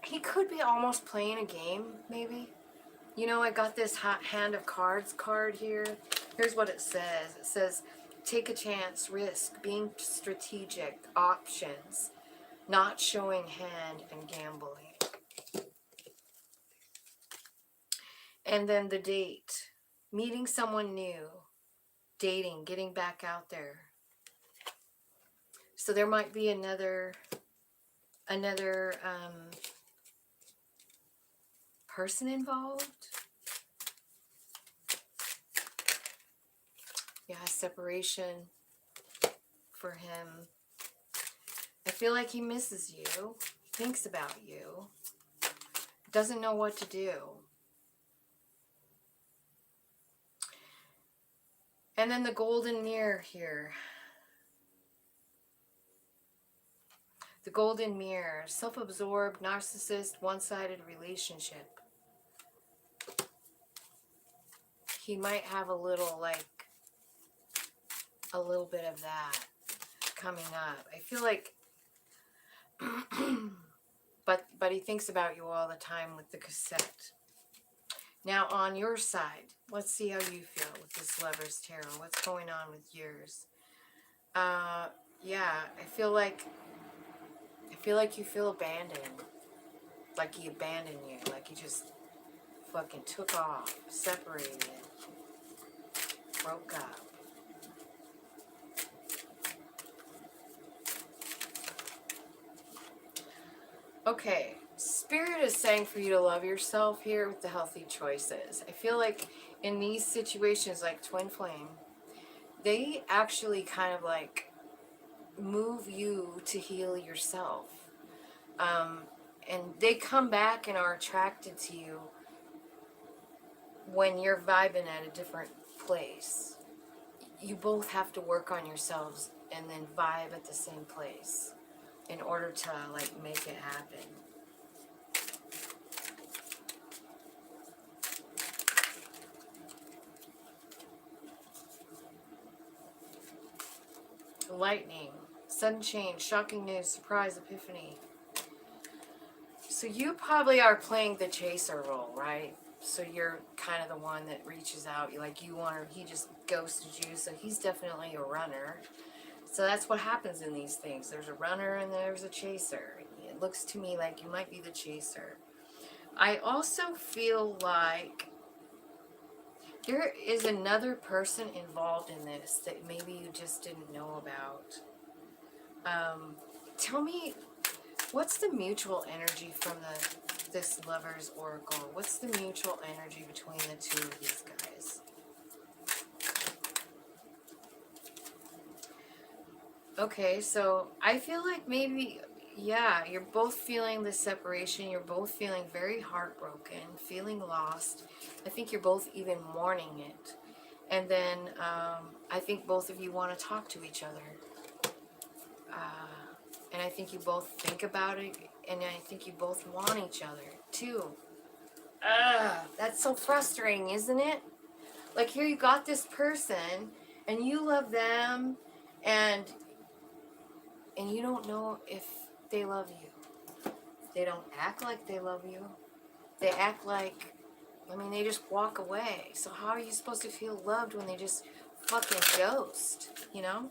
he could be almost playing a game, maybe. You know, I got this Hand of Cards card here. Here's what it says. It says, take a chance, risk, being strategic, options, not showing hand, and gambling. And then the date, meeting someone new, dating, getting back out there. So there might be another person involved. Yeah, separation for him. I feel like he misses you, thinks about you, doesn't know what to do. And then the golden mirror here. The golden mirror, self-absorbed, narcissist, one-sided relationship. He might have a little bit of that coming up. I feel like, but he thinks about you all the time with the cassette. Now on your side, let's see how you feel with this Lover's Tarot. What's going on with yours? Yeah, I feel like you feel abandoned. Like he abandoned you. Like he just fucking took off, separated, broke up. Okay, Spirit is saying for you to love yourself here with the healthy choices. I feel like in these situations like Twin Flame, they actually kind of like move you to heal yourself. And they come back and are attracted to you when you're vibing at a different place. You both have to work on yourselves and then vibe at the same place in order to like make it happen. Lightning, sudden change, shocking news, surprise, epiphany. So you probably are playing the chaser role, right? So you're kind of the one that reaches out. He just ghosted you. So he's definitely a runner. So that's what happens in these things. There's a runner and there's a chaser. It looks to me like you might be the chaser. I also feel like there is another person involved in this that maybe you just didn't know about. Tell me, what's the mutual energy from this Lover's Oracle? What's the mutual energy between the two of these guys? Okay, so I feel like maybe, yeah, you're both feeling the separation. You're both feeling very heartbroken, feeling lost. I think you're both even mourning it. And then I think both of you want to talk to each other. And I think you both think about it, and I think you both want each other, too. That's so frustrating, isn't it? Like, here you got this person, and you love them, and you don't know if they love you. They don't act like they love you. They act like, they just walk away. So how are you supposed to feel loved when they just fucking ghost, you know?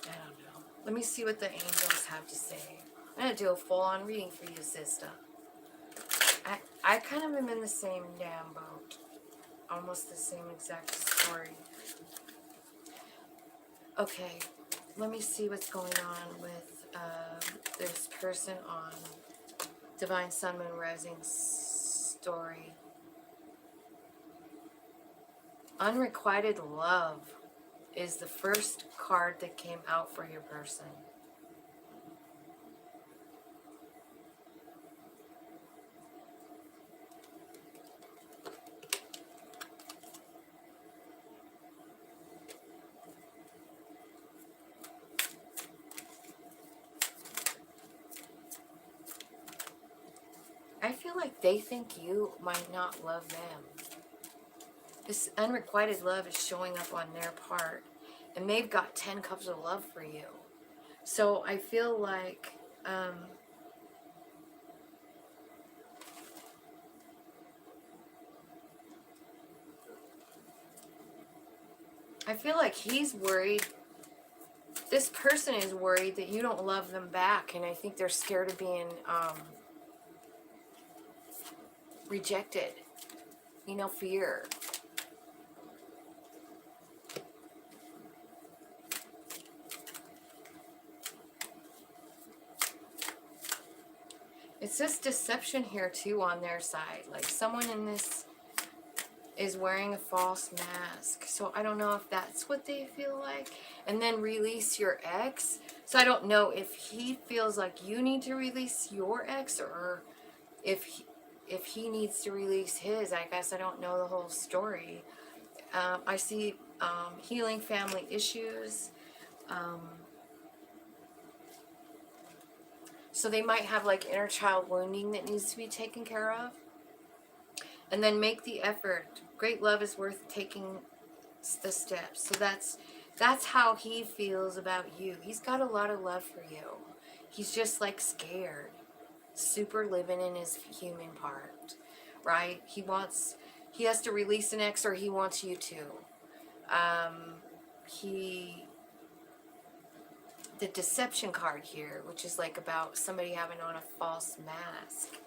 I don't know. Let me see what the angels have to say. I'm going to do a full-on reading for you, sister. I kind of am in the same damn boat. Almost the same exact story. Okay, let me see what's going on with this person on Divine Sun Moon Rising story. Unrequited love is the first card that came out for your person. I feel like they think you might not love them. This unrequited love is showing up on their part. And they've got 10 cups of love for you. So I feel like he's worried. This person is worried that you don't love them back. And I think they're scared of being rejected. You know, fear. It's this deception here too on their side. Like someone in this is wearing a false mask. So I don't know if that's what they feel like. And then release your ex. So I don't know if he feels like you need to release your ex or if he needs to release his. I guess I don't know the whole story. I see healing family issues. So they might have like inner child wounding that needs to be taken care of. And then make the effort. Great love is worth taking the steps. So that's how he feels about you. He's got a lot of love for you. He's just like scared. Super living in his human part. Right? He has to release an ex or he wants you to. The deception card here, which is like about somebody having on a false mask.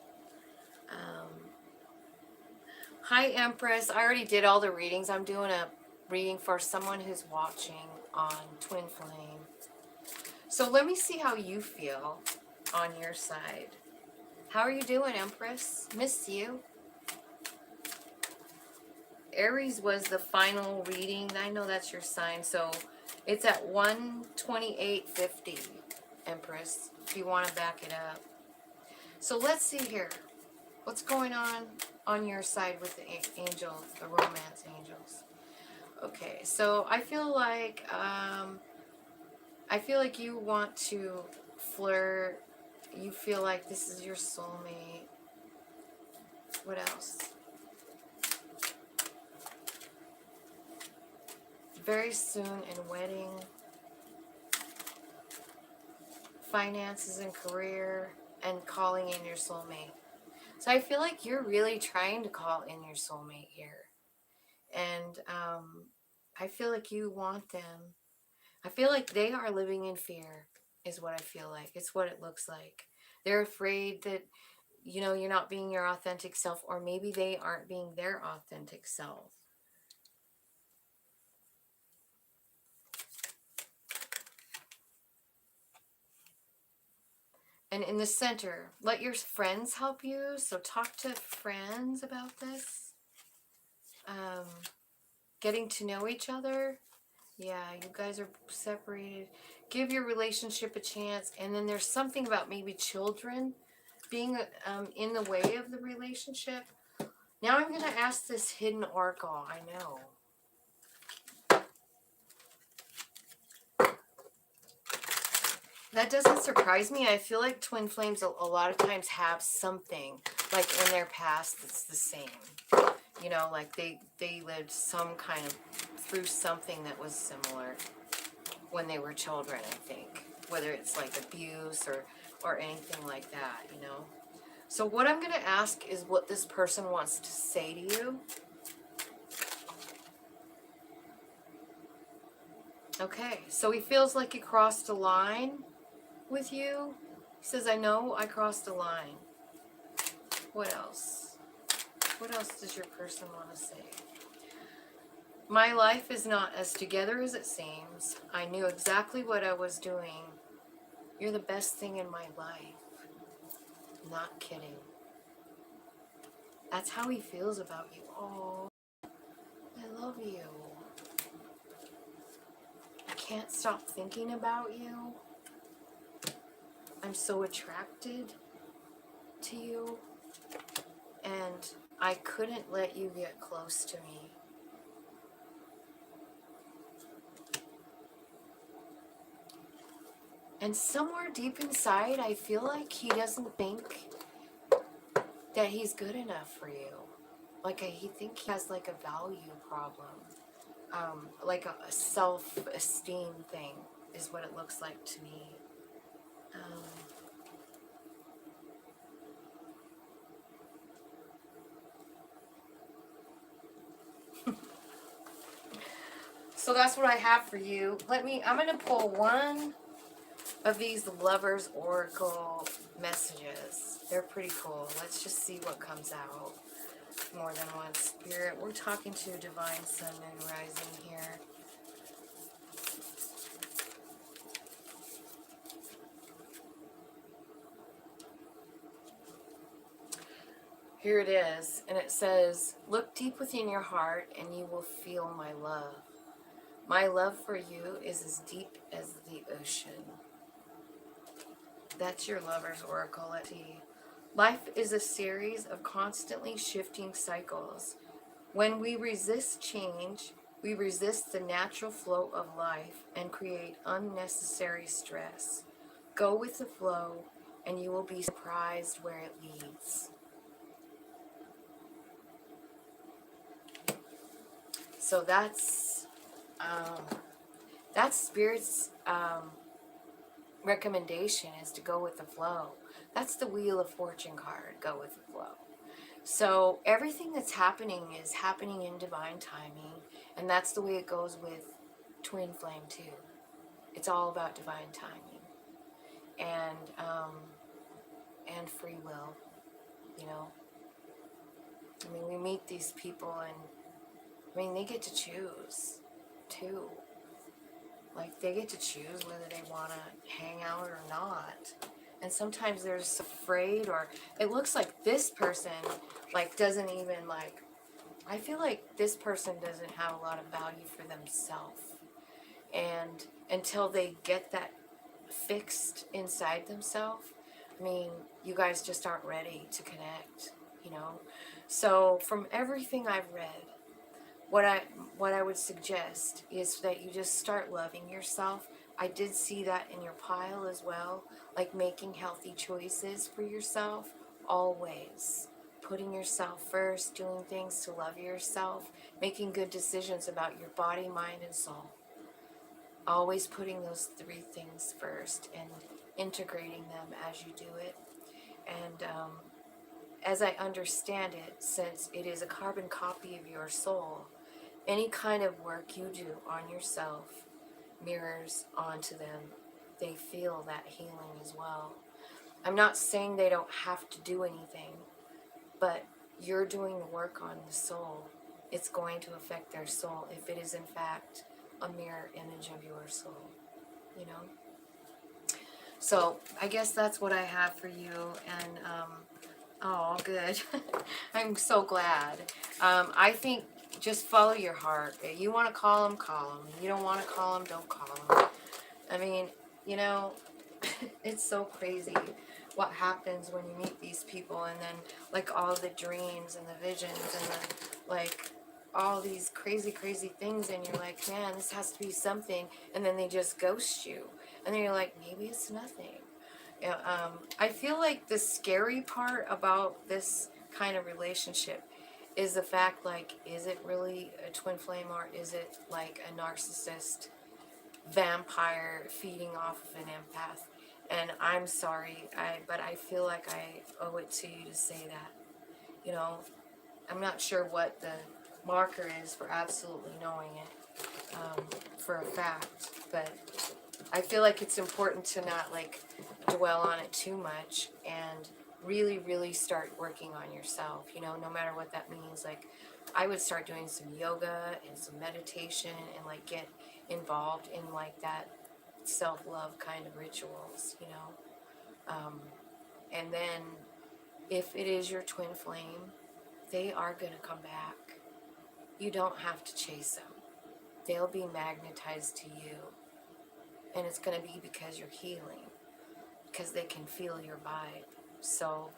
Hi, Empress. I already did all the readings. I'm doing a reading for someone who's watching on Twin Flame. So let me see how you feel on your side. How are you doing, Empress? Miss you. Aries was the final reading. I know that's your sign, so it's at 128.50, Empress, if you want to back it up. So let's see here. What's going on your side with the angel, the romance angels? Okay, so I feel like you want to flirt. You feel like this is your soulmate. What else? Very soon and wedding. finances and career, and calling in your soulmate. So I feel like you're really trying to call in your soulmate here. And I feel like you want them. I feel like they are living in fear, is what I feel like. It's what it looks like. They're afraid that, you know, you're not being your authentic self, or maybe they aren't being their authentic self. And in the center, let your friends help you. So talk to friends about this. Getting to know each other. Yeah, you guys are separated. Give your relationship a chance. And then there's something about maybe children being in the way of the relationship. Now I'm going to ask this hidden oracle. I know. That doesn't surprise me. I feel like twin flames a lot of times have something like in their past that's the same. You know, like they lived some kind of through something that was similar when they were children, I think. Whether it's like abuse or anything like that, you know. So what I'm going to ask is what this person wants to say to you. Okay, so he feels like he crossed a line with you. He says, I know I crossed a line. What else? What else does your person want to say? My life is not as together as it seems. I knew exactly what I was doing. You're the best thing in my life. Not kidding. That's how he feels about you. Oh, I love you. I can't stop thinking about you. I'm so attracted to you. And I couldn't let you get close to me. And somewhere deep inside, I feel like he doesn't think that he's good enough for you. Like he thinks he has like a value problem. Like a self-esteem thing is what it looks like to me. So that's what I have for you. I'm going to pull one of these Lovers Oracle messages. They're pretty cool. Let's just see what comes out. More than one spirit. We're talking to Divine Sun Moon Rising here. Here it is, and it says, look deep within your heart and you will feel my love. My love for you is as deep as the ocean. That's your Lover's Oracle at T. Life is a series of constantly shifting cycles. When we resist change, we resist the natural flow of life and create unnecessary stress. Go with the flow and you will be surprised where it leads. So that's Spirit's recommendation, is to go with the flow. That's the Wheel of Fortune card, go with the flow. So everything that's happening is happening in divine timing, and that's the way it goes with Twin Flame too. It's all about divine timing and free will, you know. I mean, we meet these people and I mean, they get to choose too. Like, they get to choose whether they want to hang out or not. And sometimes they're just afraid, or it looks like this person, like, doesn't even, like, I feel like this person doesn't have a lot of value for themselves. And until they get that fixed inside themselves, I mean, you guys just aren't ready to connect, you know? So from everything I've read, what I would suggest is that you just start loving yourself. I did see that in your pile as well, like making healthy choices for yourself, always. Putting yourself first, doing things to love yourself, making good decisions about your body, mind, and soul. Always putting those three things first, and integrating them as you do it. And as I understand it, since it is a carbon copy of your soul, any kind of work you do on yourself mirrors onto them. They feel that healing as well. I'm not saying they don't have to do anything, but you're doing the work on the soul. It's going to affect their soul if it is in fact a mirror image of your soul, you know? So I guess that's what I have for you. And oh, good. I'm so glad. I think just follow your heart. If you want to call them, call them. You don't want to call them, don't call them. I mean, you know, it's so crazy what happens when you meet these people, and then like all the dreams and the visions and the, like all these crazy, crazy things, and you're like, man, this has to be something, and then they just ghost you, and then you're like, maybe it's nothing. Yeah, I feel like the scary part about this kind of relationship is the fact, like, is it really a twin flame, or is it like a narcissist vampire feeding off of an empath? And I'm sorry, but I feel like I owe it to you to say that. You know, I'm not sure what the marker is for absolutely knowing it for a fact, but I feel like it's important to not like dwell on it too much and really, really start working on yourself, you know, no matter what that means. Like, I would start doing some yoga and some meditation and like get involved in like that self-love kind of rituals, you know. And then if it is your twin flame, they are going to come back. You don't have to chase them. They'll be magnetized to you. And it's going to be because you're healing, because they can feel your vibe. So,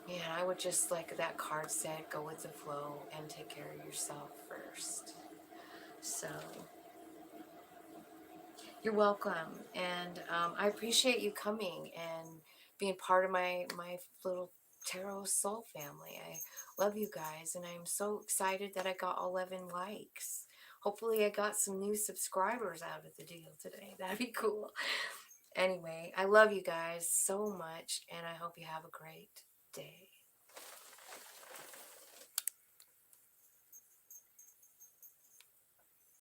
man, I would just, like that card said, go with the flow and take care of yourself first. So, you're welcome. And I appreciate you coming and being part of my little tarot soul family. I love you guys, and I'm so excited that I got 11 likes. Hopefully I got some new subscribers out of the deal today. That'd be cool. Anyway, I love you guys so much, and I hope you have a great day.